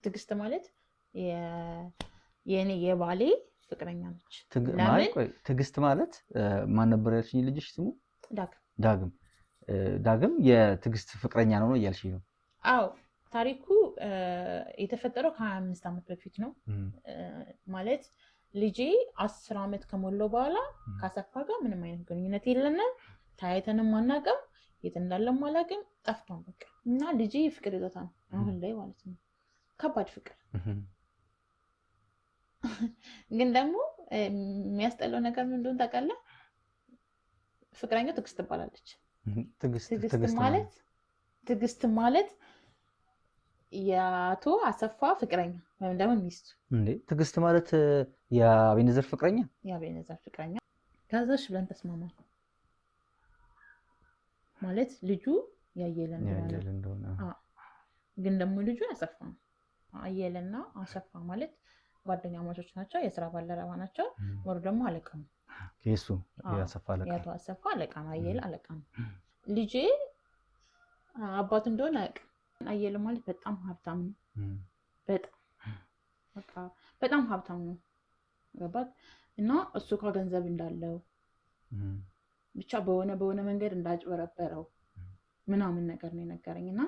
ትግስት ማለት የኔ የባሌ ፍቅረኛ ነች። ማለት ቆይ ትግስት ማለት ማን ነበር ያልሽኝ? ልጅሽ ስሙ ዳግም የትግስት ፍቅረኛ ነው እያልሽኝ ነው? አዎ ታሪኩ የተፈጠረው ከ25 ዓመት በፊት ነው። ማለት ልጄ 10 ዓመት ከሞላው በኋላ ካሰፋ ጋር ምንም አይነት ግንኙነት የለንም። ታያይተንም አናውቅም። የት እንዳለም አላውቅም። ጠፍቷን በቃ እና ልጄ ፍቅር ይዞታል አሁን ላይ ማለት ነው። ከባድ ፍቅር ግን ደግሞ የሚያስጠላው ነገር ምን እንደሆነ ታውቃለህ? ፍቅረኛው ትግስት ትባላለች። ትግስት ማለት የአቶ አሰፋ ፍቅረኛ ወይም ደግሞ ሚስቱ። እንዴ ትግስት ማለት የአቤኔዘር ፍቅረኛ? የአቤኔዘር ፍቅረኛ። ከዛሽ ብለን ተስማማን ማለት ልጁ ያየለ እንደሆነ። ግን ደግሞ ልጁ ያሰፋ ነው። አየለና አሰፋ ማለት ጓደኛ ማቾች ናቸው። የስራ ባልደረባ ናቸው። ወሩ ደግሞ አለቃ ነው። የሱ ያሰፋ አለቃ ያቶ አሰፋ አለቃ ነው። አየለ አለቃ ነው። ልጄ አባቱ እንደሆነ አየለ ማለት በጣም ሀብታም ነው። በጣም ሀብታም ነው። ገባት እና እሱ ጋር ገንዘብ እንዳለው ብቻ በሆነ መንገድ እንዳጭበረበረው ምናምን ነገር ነው የነገረኝ። እና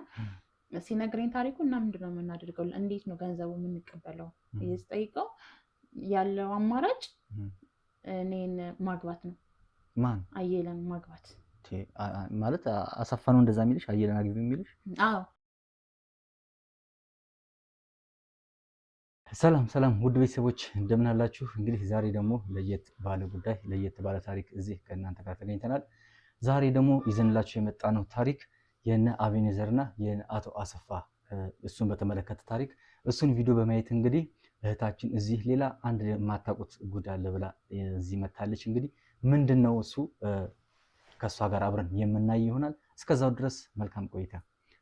ሲነግረኝ ታሪኩ እና ምንድነው የምናደርገው? እንዴት ነው ገንዘቡ የምንቀበለው? እየስጠይቀው ያለው አማራጭ እኔን ማግባት ነው። ማን? አየለን ማግባት ማለት አሰፋ ነው እንደዛ የሚልሽ? አየለን አግቢ የሚልሽ? አዎ። ሰላም ውድ ቤተሰቦች እንደምን አላችሁ? እንግዲህ ዛሬ ደግሞ ለየት ባለ ጉዳይ ለየት ባለ ታሪክ እዚህ ከእናንተ ጋር ተገኝተናል። ዛሬ ደግሞ ይዘንላችሁ የመጣ ነው ታሪክ የነ አቤኔዘርና የነ አቶ አሰፋ እሱን በተመለከተ ታሪክ። እሱን ቪዲዮ በማየት እንግዲህ እህታችን እዚህ ሌላ አንድ የማታውቁት ጉዳይ አለ ብላ እዚህ መታለች። እንግዲህ ምንድነው እሱ ከሷ ጋር አብረን የምናይ ይሆናል። እስከዛው ድረስ መልካም ቆይታ።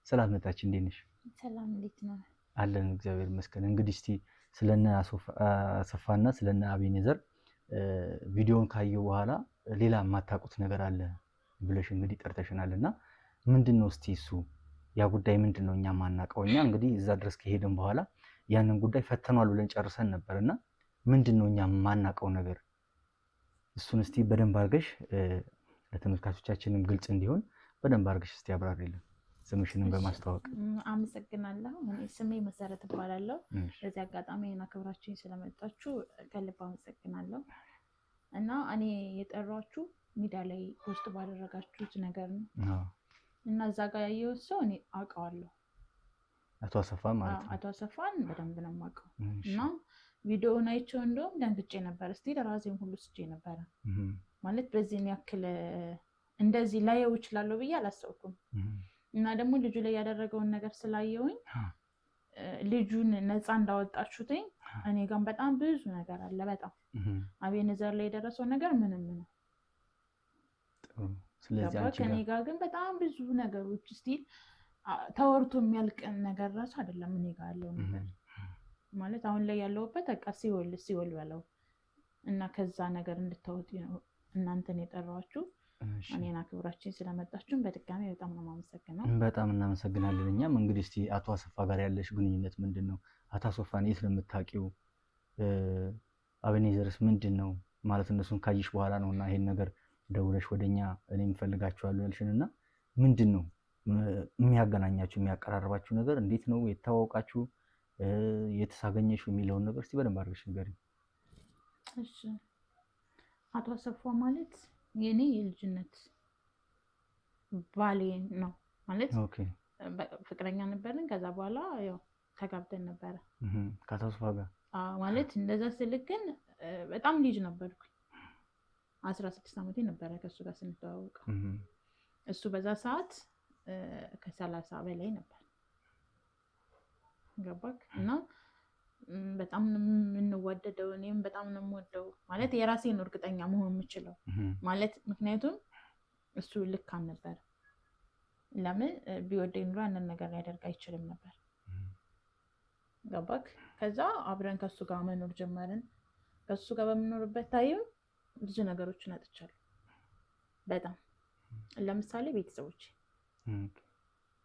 ሰላም እህታችን እንዴት ነሽ? ሰላም እንዴት ነው? አለን እግዚአብሔር ይመስገን። እንግዲህ እስቲ ስለነ አሰፋና ስለነ አቤኔዘር ቪዲዮን ካየው በኋላ ሌላ የማታውቁት ነገር አለ ብለሽ እንግዲህ ጠርተሽናልና ምንድነው እስቲ እሱ ያ ጉዳይ ምንድነው? እኛ ማናውቀው። እኛ እንግዲህ እዛ ድረስ ከሄድን በኋላ ያንን ጉዳይ ፈተኗል ብለን ጨርሰን ነበርና ምንድነው እኛ ማናውቀው ነገር? እሱን እስቲ በደንብ አድርገሽ ለተመልካቾቻችንም ግልጽ እንዲሆን በደንብ አድርገሽ እስቲ አብራሪልን፣ ስምሽንም በማስተዋወቅ። አመሰግናለሁ። ስሜ መሰረት እባላለሁ። በዚህ አጋጣሚ አክብራችሁኝ ስለመጣችሁ ከልብ አመሰግናለሁ። እና እኔ የጠራችሁ ሚዲያ ላይ ፖስት ባደረጋችሁት ነገር ነው እና እዛ ጋር ያየሁት ሰው እኔ አውቀዋለሁ። አቶ አሰፋ ማለት ነው። አቶ አሰፋን በደንብ ነው የማውቀው። እና ቪዲዮውን አይቼው እንደውም ደንግጬ ነበር። እስቲ ለራሴም ሁሉ ስጄ ነበረ። ማለት በዚህን ያክል እንደዚህ ላየው እችላለሁ ብዬ አላሰብኩም። እና ደግሞ ልጁ ላይ ያደረገውን ነገር ስላየውኝ ልጁን ነፃ እንዳወጣችሁትኝ እኔ ጋር በጣም ብዙ ነገር አለ። በጣም አቤኔዘር ላይ የደረሰው ነገር ምንም ነው። ከኔ ጋር ግን በጣም ብዙ ነገሮች ስቲል ተወርቶ የሚያልቅ ነገር ራሱ አይደለም። እኔ ጋር ያለው ነገር ማለት አሁን ላይ ያለውበት በቃ ሲወል በለው እና ከዛ ነገር እንድታወጡ ነው እናንተን የጠራኋችሁ። እኔን አክብራችሁኝ ስለመጣችሁን በድጋሚ በጣም ነው የማመሰግነው። በጣም እናመሰግናለን። እኛም እንግዲህ እስቲ አቶ አሰፋ ጋር ያለሽ ግንኙነት ምንድነው? አቶ አሰፋን የት ነው የምታውቂው? አቤኔዘርስ ምንድነው ማለት እነሱን ካይሽ በኋላ ነውና ይሄን ነገር ደውለሽ ወደኛ እኔም ፈልጋችኋለሁ ያልሽንና ምንድነው የሚያገናኛችሁ የሚያቀራርባችሁ ነገር? እንዴት ነው የተዋወቃችሁ? የተሳገኘሽው የሚለውን ነገር እስቲ በደንብ አድርገሽ ንገሪኝ። እሺ አቶ አሰፋ ማለት የኔ የልጅነት ባሌ ነው ማለት ፍቅረኛ ነበርን። ከዛ በኋላ ያው ተጋብተን ነበረ ከአቶ አሰፋ ጋር ማለት እንደዛ ስልክ ግን በጣም ልጅ ነበርኩ። 16 ዓመቴ ነበረ ከሱ ጋር ስንተዋወቅ። እሱ በዛ ሰዓት ከ30 በላይ ነበር። ገባክ? እና በጣም የምንዋደደው እኔም በጣም ነው የምወደው። ማለት የራሴን እርግጠኛ መሆን የምችለው ማለት ምክንያቱም እሱ ልክ አልነበረ። ለምን ቢወደኝ ኑሮ ያንን ነገር ሊያደርግ አይችልም ነበር። ገባክ? ከዛ አብረን ከሱ ጋር መኖር ጀመርን። ከሱ ጋር በምኖርበት ታይም ብዙ ነገሮችን አጥቻለሁ። በጣም ለምሳሌ ቤተሰቦች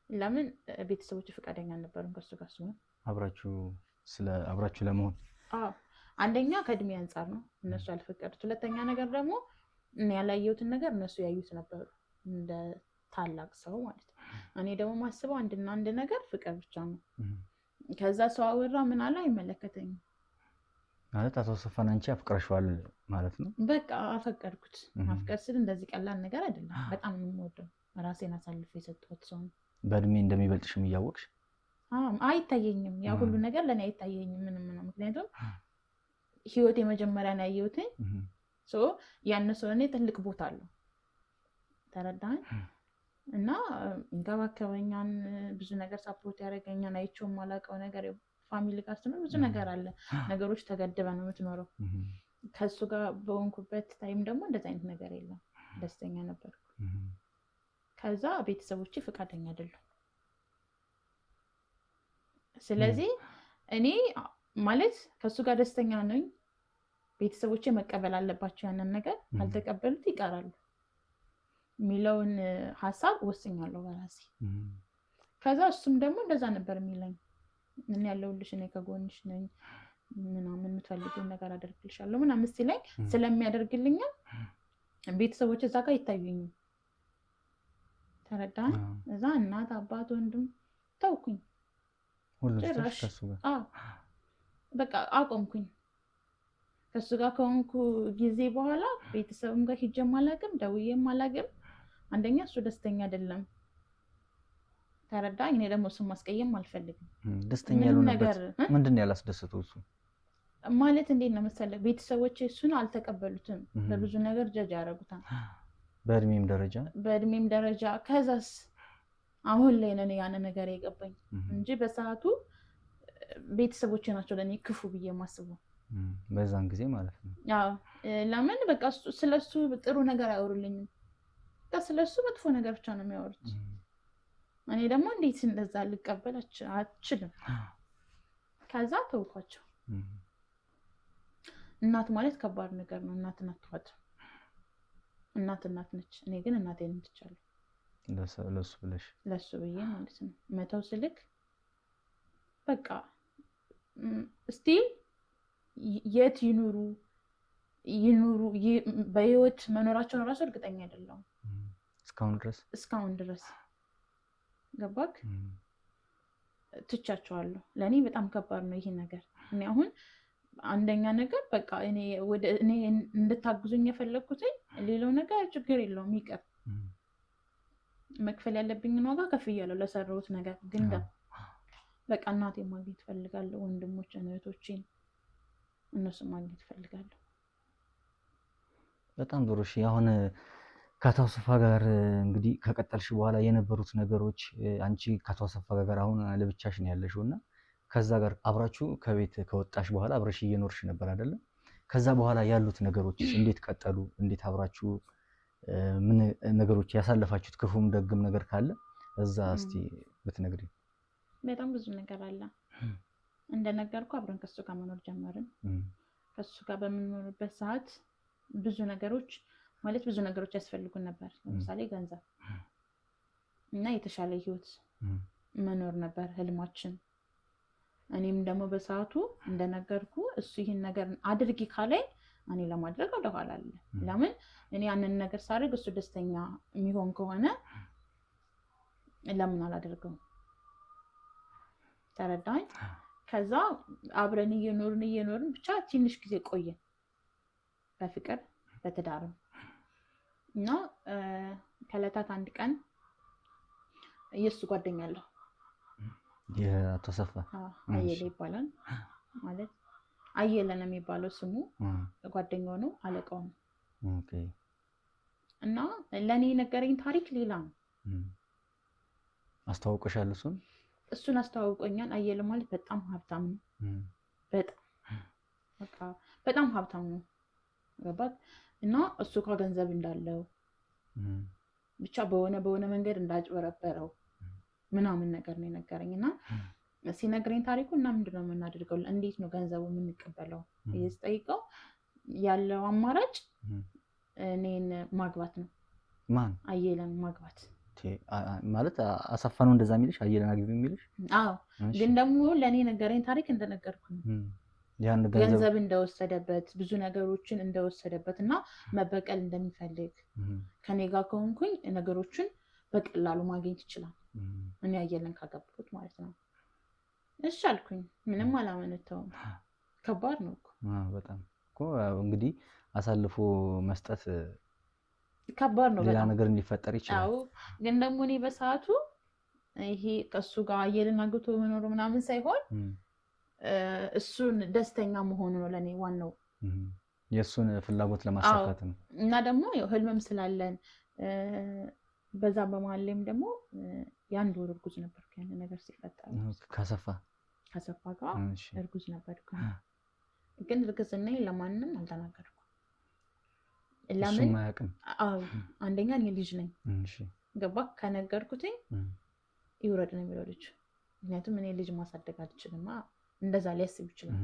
ለምን ቤተሰቦች ፈቃደኛ አልነበሩም ከሱ ጋር ሲሆን አብራችሁ ለመሆን? አንደኛ ከእድሜ አንጻር ነው እነሱ ያልፈቀዱት። ሁለተኛ ነገር ደግሞ እኔ ያላየሁትን ነገር እነሱ ያዩት ነበሩ እንደ ታላቅ ሰው ማለት ነው። እኔ ደግሞ ማስበው አንድና አንድ ነገር ፍቅር ብቻ ነው። ከዛ ሰው አወራ ምን አለ አይመለከተኝም ማለት አቶ አሰፋን አንቺ አፍቅረሽዋል ማለት ነው? በቃ አፈቀድኩት። ማፍቀር ስል እንደዚህ ቀላል ነገር አይደለም። በጣም ነው የምወደው። ራሴን አሳልፌ የሰጠሁት ሰው ነው። በእድሜ እንደሚበልጥሽም እያወቅሽ? አይታየኝም። ያ ሁሉ ነገር ለእኔ አይታየኝም ምንም ነው። ምክንያቱም ህይወት የመጀመሪያ ነው ያየሁትኝ። ያን ሰው እኔ ትልቅ ቦታ አለው። ተረዳኝ እና እንከባከበኛን፣ ብዙ ነገር ሳፖርት ያደርገኛን። አይቼው የማላውቀው ነገር ፋሚሊ ጋር ስትኖር ብዙ ነገር አለ። ነገሮች ተገድበ ነው የምትኖረው። ከሱ ጋር በሆንኩበት ታይም ደግሞ እንደዚህ አይነት ነገር የለም። ደስተኛ ነበርኩ። ከዛ ቤተሰቦቼ ፈቃደኛ አይደሉም። ስለዚህ እኔ ማለት ከሱ ጋር ደስተኛ ነኝ፣ ቤተሰቦቼ መቀበል አለባቸው። ያንን ነገር ካልተቀበሉት ይቀራሉ የሚለውን ሀሳብ ወስኛለሁ በራሴ። ከዛ እሱም ደግሞ እንደዛ ነበር የሚለኝ። ምን ያለውልሽ፣ እኔ ከጎንሽ ነኝ ምናምን፣ የምትፈልጊውን ነገር አደርግልሻለሁ ምናምን ሲለኝ ስለሚያደርግልኝ ቤተሰቦች እዛ ጋር ይታዩኝ። ተረዳኝ። እዛ እናት አባት ወንድም ተውኩኝ ጭራሽ። በቃ አቆምኩኝ። ከሱ ጋር ከሆንኩ ጊዜ በኋላ ቤተሰብም ጋር ሂጄም አላውቅም፣ ደውዬም አላውቅም። አንደኛ እሱ ደስተኛ አይደለም። ተረዳኝ። እኔ ደግሞ እሱን ማስቀየም አልፈልግም። ደስተኛ ያልሆነበት ምንድን ነው ያላስደሰተው? እሱ ማለት እንዴት ነው መሰለህ፣ ቤተሰቦቼ እሱን አልተቀበሉትም። በብዙ ነገር ጀጅ ያደርጉታል፣ በእድሜም ደረጃ። ከዛስ አሁን ላይ ነው ያን ነገር የገባኝ እንጂ በሰዓቱ ቤተሰቦቼ ናቸው ለእኔ ክፉ ብዬ የማስበው በዛን ጊዜ ማለት ነው። ለምን በቃ ስለሱ ጥሩ ነገር አያወሩልኝም። በቃ ስለሱ መጥፎ ነገር ብቻ ነው የሚያወሩት። እኔ ደግሞ እንዴት እንደዛ ልቀበል አልችልም። ከዛ ተውኳቸው። እናት ማለት ከባድ ነገር ነው። እናትን አትዋጥ። እናት ነች። እኔ ግን እናቴን ትቻለሁ ለሱ ብዬ ማለት ነው። መተው ስልክ በቃ ስቲል የት ይኑሩ በህይወት መኖራቸውን እራሱ እርግጠኛ አይደለሁም እስካሁን ድረስ ገባክ? ትቻቸዋለሁ። ለእኔ በጣም ከባድ ነው ይሄ ነገር። እኔ አሁን አንደኛ ነገር በቃ እኔ እንድታግዙኝ የፈለግኩትኝ፣ ሌላው ነገር ችግር የለውም ይቅር። መክፈል ያለብኝን ዋጋ ከፍያለሁ ለሰራሁት ነገር። ግን በቃ እናቴ ማግኘት እፈልጋለሁ፣ ወንድሞቼን እህቶቼን፣ እነሱን ማግኘት እፈልጋለሁ። በጣም ጥሩ። እሺ አሁን ከአቶ አሰፋ ጋር እንግዲህ ከቀጠልሽ በኋላ የነበሩት ነገሮች፣ አንቺ ከአቶ አሰፋ ጋር አሁን ለብቻሽ ነው ያለሽው እና ከዛ ጋር አብራችሁ ከቤት ከወጣሽ በኋላ አብረሽ እየኖርሽ ነበር አይደለም? ከዛ በኋላ ያሉት ነገሮች እንዴት ቀጠሉ? እንዴት አብራችሁ ምን ነገሮች ያሳለፋችሁት ክፉም ደግም ነገር ካለ እዛ እስቲ ብትነግሪኝ። በጣም ብዙ ነገር አለ። እንደነገርኩ አብረን ከሱ ጋር መኖር ጀመርን። ከሱ ጋር በምንኖርበት ሰዓት ብዙ ነገሮች ያስፈልጉን ነበር። ለምሳሌ ገንዘብ እና የተሻለ ህይወት መኖር ነበር ህልማችን። እኔም ደግሞ በሰዓቱ እንደነገርኩ እሱ ይህን ነገር አድርጊ ካለኝ እኔ ለማድረግ ወደኋላ አለ። ለምን እኔ ያንን ነገር ሳደርግ እሱ ደስተኛ የሚሆን ከሆነ ለምን አላደርገውም? ተረዳኝ። ከዛ አብረን እየኖርን ብቻ ትንሽ ጊዜ ቆየን በፍቅር በትዳርም እና ከዕለታት አንድ ቀን የእሱ ጓደኛ አለው የአቶ አሰፋ አየለ ይባላል። ማለት አየለ ነው የሚባለው ስሙ። ጓደኛው ነው፣ አለቃው ነው። እና ለእኔ የነገረኝ ታሪክ ሌላ ነው። አስተዋውቆሻል? እሱን አስተዋውቆኛል። አየለ ማለት በጣም ሀብታም ነው። በጣም ሀብታም ነው። ገባት? እና እሱ ጋር ገንዘብ እንዳለው ብቻ በሆነ መንገድ እንዳጭበረበረው ምናምን ነገር ነው የነገረኝ። እና ሲነግረኝ ታሪኩ እና ምንድን ነው የምናደርገው፣ እንዴት ነው ገንዘቡ የምንቀበለው ስጠይቀው ያለው አማራጭ እኔን ማግባት ነው። ማን? አየለን ማግባት። ማለት አሰፋ ነው እንደዛ የሚልሽ አየለን አግቢ የሚልሽ? አዎ ግን ደግሞ ለኔ ነገረኝ ታሪክ እንደነገርኩኝ ያን ገንዘብ እንደወሰደበት ብዙ ነገሮችን እንደወሰደበት እና መበቀል እንደሚፈልግ ከኔ ጋር ከሆንኩኝ ነገሮችን በቀላሉ ማግኘት ይችላል እኔ አየለን ካገባሁት ማለት ነው። እሺ አልኩኝ። ምንም አላመነታውም። ከባድ ነው እኮ በጣም እኮ እንግዲህ አሳልፎ መስጠት ከባድ ነው። ሌላ ነገር እንዲፈጠር ይችላል። አዎ ግን ደግሞ እኔ በሰዓቱ ይሄ ከሱ ጋር አየለን አግብቶ መኖር ምናምን ሳይሆን እሱን ደስተኛ መሆኑ ነው ለኔ ዋናው። የእሱን ፍላጎት ለማሳካት ነው። እና ደግሞ ያው ህልምም ስላለን በዛ በመሀልም ደግሞ የአንድ ወር እርጉዝ ነበርኩ ያን ነገር ሲፈጠር ከሰፋ ጋር እርጉዝ ነበርኩ። ግን እርግዝናዬ ለማንም አልተናገርኩም። ለምን? አዎ አንደኛ እኔ ልጅ ነኝ። ገባ? ከነገርኩትኝ ይውረድ ነው የሚለው ልጅ። ምክንያቱም እኔ ልጅ ማሳደግ አልችልም እንደዛ ሊያስብ ይችላል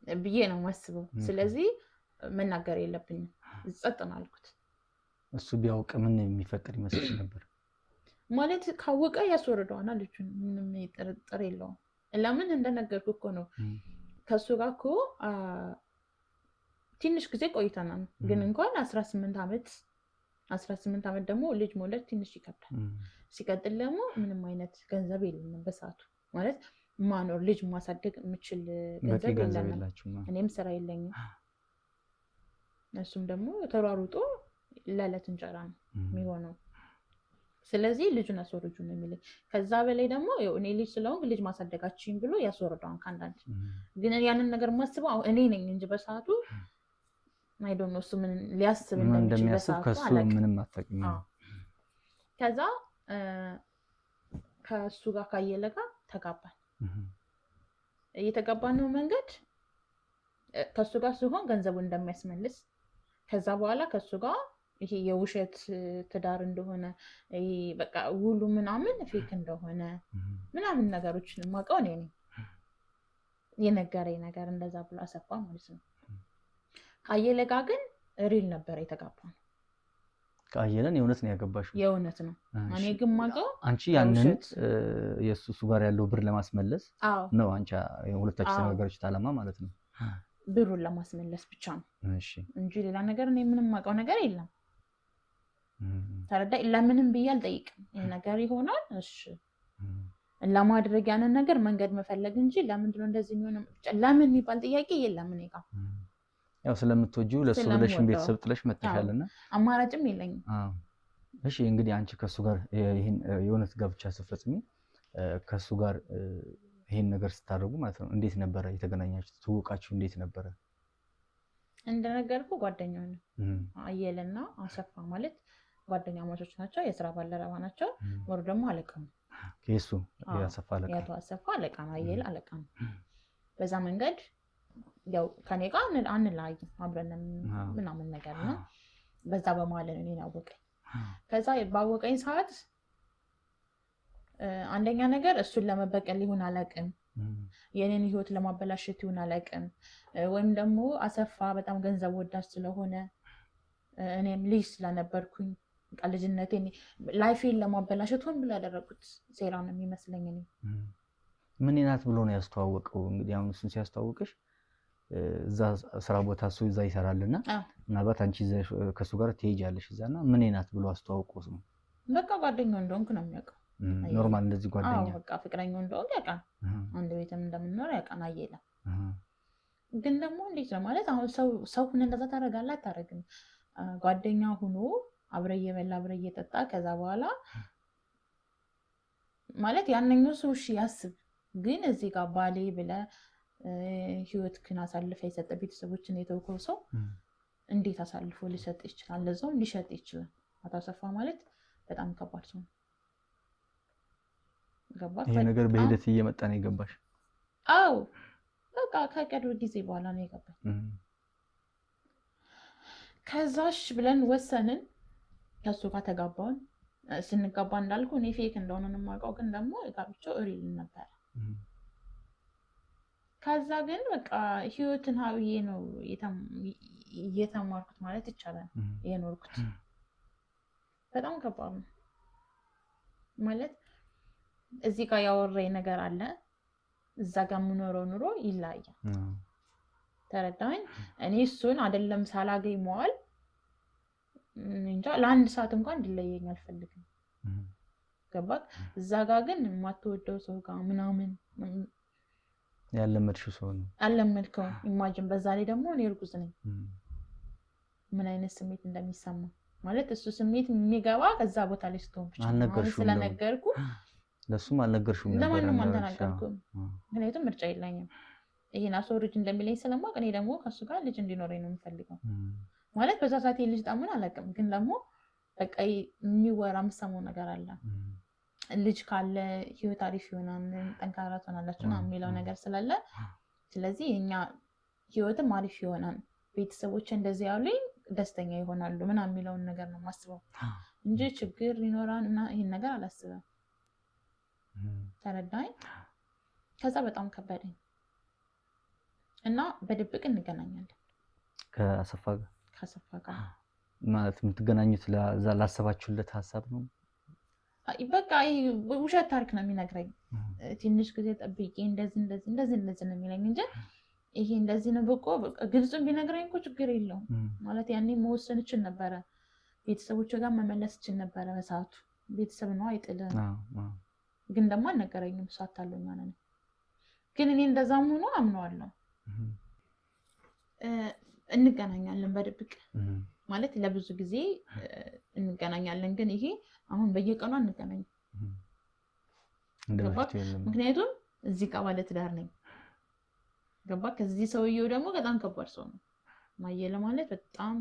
ብዬ ነው ማስበው። ስለዚህ መናገር የለብኝም ጸጥ ነው አልኩት። እሱ ቢያውቅ ምን የሚፈጠር ይመስል ነበር? ማለት ካወቀ ያስወርደዋና ልጁን ምንም ጥርጥር የለውም። ለምን እንደነገርኩ እኮ ነው። ከሱ ጋር እኮ ትንሽ ጊዜ ቆይተናል። ግን እንኳን 18 ዓመት ደግሞ ልጅ መውለድ ትንሽ ይከብዳል። ሲቀጥል ደግሞ ምንም አይነት ገንዘብ የለንም በሰዓቱ ማለት ማኖር ልጅ ማሳደግ የምችል ገንዘብ የለንም። እኔም ስራ የለኝም። እሱም ደግሞ ተሯሩጦ ለዕለት እንጀራ ነው የሚሆነው። ስለዚህ ልጁን አስወርጁ ነው የሚለኝ። ከዛ በላይ ደግሞ እኔ ልጅ ስለሆንኩ ልጅ ማሳደጋችኝ ብሎ ያስወርደዋል ከአንዳንድ። ግን ያንን ነገር ማስበው እኔ ነኝ እንጂ በሰዓቱ አይ ዶንት ኖ እሱ ምን ሊያስብ እንደሚችል በሰዓቱ ምንም አታውቂም። ከዛ ከሱ ጋር ካየለ ጋር ተጋባን። እየተጋባን ነው መንገድ ከሱ ጋር ሲሆን ገንዘቡን እንደሚያስመልስ ከዛ በኋላ ከሱ ጋር ይሄ የውሸት ትዳር እንደሆነ በቃ ውሉ ምናምን ፌክ እንደሆነ ምናምን ነገሮችን የማውቀው እኔ ነኝ። የነገረኝ ነገር እንደዛ ብሎ አሰፋ ማለት ነው። ከአየለ ጋር ግን ሪል ነበር የተጋባው። ከአየለን የእውነት ነው ያገባሽው? የእውነት ነው። እኔ ግን የማውቀው አንቺ ያንን የእሱ ጋር ያለው ብር ለማስመለስ ነው። አንቺ ሁለታችሁ ተነጋገራችሁት ዓላማ ማለት ነው። ብሩን ለማስመለስ ብቻ ነው እንጂ ሌላ ነገር እኔ ምንም የማውቀው ነገር የለም። ተረዳይ? ለምንም ብዬ አልጠይቅም። ይሄ ነገር ይሆናል እሺ ለማድረግ ያንን ነገር መንገድ መፈለግ እንጂ ለምንድን ነው እንደዚህ የሚሆነው ለምን የሚባል ጥያቄ የለም እኔ ጋር። ያው ስለምትወጂው ለሱ ብለሽም ቤተሰብ ጥለሽ መጥተሻልና አማራጭም የለኝም። እሺ እንግዲህ አንቺ ከሱ ጋር ይሄን የእውነት ጋብቻ ስትፈጽሚ ከሱ ጋር ይሄን ነገር ስታደርጉ ማለት ነው እንዴት ነበረ የተገናኛችሁት? ትውውቃችሁ እንዴት ነበረ? እንደነገርኩ ጓደኛው ነው። አየለና አሰፋ ማለት ጓደኛ ማቾች ናቸው። የስራ ባልደረባ ናቸው። ወር ደግሞ አለቃ ነው። ከሱ ያሰፋ አለቃ ያቶ አሰፋ አለቃ ነው። አየለ አለቃ ነው። በዛ መንገድ ያው ከኔ ጋር አንላይም አብረን ምናምን ነገር ነው። በዛ በመሀል ነው እኔን አወቀኝ። ከዛ ባወቀኝ ሰዓት አንደኛ ነገር እሱን ለመበቀል ይሁን አላውቅም፣ የኔን ህይወት ለማበላሸት ይሁን አላውቅም፣ ወይም ደግሞ አሰፋ በጣም ገንዘብ ወዳድ ስለሆነ እኔም ልጅ ስለነበርኩኝ ልጅነቴን ላይፌን ለማበላሸት ሆን ብሎ ያደረጉት ሴራ ነው የሚመስለኝ። እኔ ምን ናት ብሎ ነው ያስተዋወቀው? እንግዲህ አሁን እሱን ሲያስተዋወቅሽ እዛ ስራ ቦታ እሱ እዛ ይሰራልና ምናልባት አንቺ ከሱ ጋር ትሄጃለሽ እዛና ምን ናት ብሎ አስተዋወቀው? ነው በቃ ጓደኛው እንደሆንኩ ነው የሚያውቀው። ኖርማል እንደዚህ ጓደኛ በቃ ፍቅረኛው እንደሆንኩ ያውቃል። አንድ ቤትም እንደምንኖር ያውቃል። አየለ ግን ደግሞ እንዴት ነው ማለት አሁን ሰው ሁን እንደዛ ታደርጋለህ አታደርግም? ጓደኛ ሁኖ አብረ እየበላ አብረ እየጠጣ ከዛ በኋላ ማለት ያንኛው ሰው እሺ ያስብ። ግን እዚህ ጋር ባሌ ብለህ ህይወትህን አሳልፈህ የሰጠ ቤተሰቦችን የተውከው ሰው እንዴት አሳልፎ ሊሰጥ ይችላል? ለዛውም ሊሸጥ ይችላል። አቶ አሰፋ ማለት በጣም ከባድ ሰው ነው። ይሄ ነገር በሂደት እየመጣ ነው የገባሽ? አዎ በቃ ከቅርብ ጊዜ በኋላ ነው የገባኝ። ከዛሽ ብለን ወሰንን። ከሱ ጋር ተጋባን። ስንጋባ እንዳልኩ እኔ ፌክ እንደሆነ ነው የማውቀው፣ ግን ደግሞ ጋብቻው ሪል ነበር። ከዛ ግን በቃ ህይወትን ሀብዬ ነው እየተማርኩት ማለት ይቻላል የኖርኩት። በጣም ከባድ ነው። ማለት እዚህ ጋር ያወራኝ ነገር አለ እዛ ጋር የምኖረው ኑሮ ይለያያል። ተረዳኝ። እኔ እሱን አይደለም ሳላገኝ መዋል እንጃ ለአንድ ሰዓት እንኳን እንዲለየኝ አልፈልግም። ገባክ? እዛ ጋር ግን የማትወደው ሰው ጋር ምናምን ያለመድሽው ሰው ነው አለመድከው። ኢማጂን በዛ ላይ ደግሞ እኔ እርጉዝ ነኝ። ምን አይነት ስሜት እንደሚሰማ ማለት እሱ ስሜት የሚገባ ከዛ ቦታ ላይ ስትሆን ብቻ ነው። ስለነገርኩ ለሱም አልነገርሽውም ነበር? ለማንም አልተናገርኩም። ምክንያቱም ምርጫ የለኝም። ይሄን አስወርጅ እንደሚለኝ ስለማውቅ እኔ ደግሞ ከሱ ጋር ልጅ እንዲኖረኝ ነው የምፈልገው። ማለት በዛ ሰዓት ልጅ ጣሙን አላውቅም፣ ግን ደግሞ በቃ የሚወራ የምሰማው ነገር አለ። ልጅ ካለ ህይወት አሪፍ ይሆናል፣ ጠንካራ ትሆናላችሁ ነው የሚለው ነገር ስላለ፣ ስለዚህ የኛ ህይወትም አሪፍ ይሆናል፣ ቤተሰቦች እንደዚህ ያሉኝ ደስተኛ ይሆናሉ ምናምን የሚለውን ነገር ነው የማስበው እንጂ ችግር ይኖራል እና ይሄን ነገር አላስብም። ተረዳኝ። ከዛ በጣም ከበደኝ እና በድብቅ እንገናኛለን ከአሰፋ ጋር ማለት የምትገናኙት ለዛ ላሰባችሁለት ሀሳብ ነው? በቃ ውሸት ታሪክ ነው የሚነግረኝ። ትንሽ ጊዜ ጠብቄ እንደዚህ ነው የሚለኝ እንጂ ይሄ እንደዚህ ነው በቃ ግልጹን ቢነግረኝ እኮ ችግር የለውም። ማለት ያኔ መወሰን እችል ነበረ፣ ቤተሰቦች ጋር መመለስ እችል ነበረ። በሰዓቱ ቤተሰብ ነው አይጥልም፣ ግን ደግሞ አልነገረኝም። እሱ አታለኝ ማለት ነው። ግን እኔ እንደዛም ሆኖ አምነዋለሁ። እንገናኛለን በድብቅ ማለት ለብዙ ጊዜ እንገናኛለን። ግን ይሄ አሁን በየቀኑ አንገናኝም። ምክንያቱም እዚህ ጋር ባለ ትዳር ነኝ። ገባ? ከዚህ ሰውየው ደግሞ በጣም ከባድ ሰው ነው። ማየለ ማለት በጣም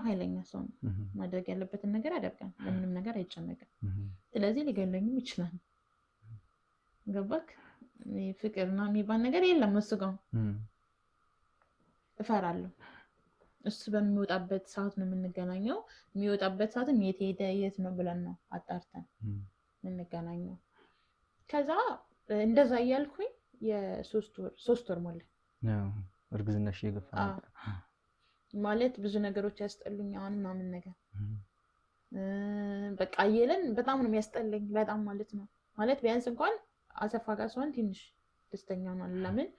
ኃይለኛ ሰው ነው። ማድረግ ያለበትን ነገር ያደርጋል። ለምንም ነገር አይጨነቅም። ስለዚህ ሊገለኝም ይችላል። ገባክ? ፍቅርና የሚባል ነገር የለም እሱ ጋር። እፈራለሁ። እሱ በሚወጣበት ሰዓት ነው የምንገናኘው። የሚወጣበት ሰዓትም የት ሄደ የት ነው ብለን ነው አጣርተን የምንገናኘው። ከዛ እንደዛ እያልኩኝ ሶስት ወር ሞላ። እርግዝናሽ እየገፋ ነበር ማለት ብዙ ነገሮች ያስጠሉኛል ምናምን ነገር በቃ አየለን በጣም ነው የሚያስጠላኝ። በጣም ማለት ነው ማለት ቢያንስ እንኳን አሰፋ ጋር ሲሆን ትንሽ ደስተኛ ነው። ለምን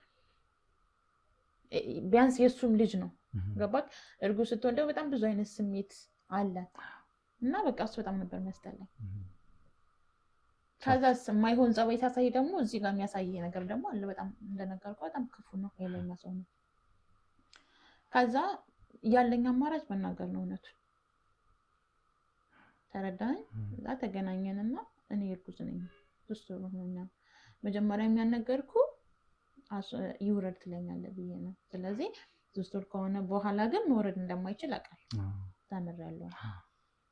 ቢያንስ የሱም ልጅ ነው። ገባክ? እርጉዝ ስትወልደው በጣም ብዙ አይነት ስሜት አለ እና በቃ እሱ በጣም ነበር የሚያስጠላኝ። ከዛስ የማይሆን ጸባይ ሳሳይ ደግሞ እዚህ ጋር የሚያሳይ ነገር ደግሞ አለ። በጣም እንደነገርኩህ በጣም ክፉ ነው፣ ኃይለኛ ሰው ነው። ከዛ ያለኝ አማራጭ መናገር ነው እውነቱ። ተረዳኝ። እዛ ተገናኘንና እኔ እርጉዝ ነኝ 3 ወር ሆኖኛል። መጀመሪያ የሚያነገርኩህ ይውረድ ትለኛለህ ብዬ ነው። ስለዚህ 3 ወር ከሆነ በኋላ ግን መውረድ እንደማይችል አውቃለሁ፣ ተምሬያለሁ።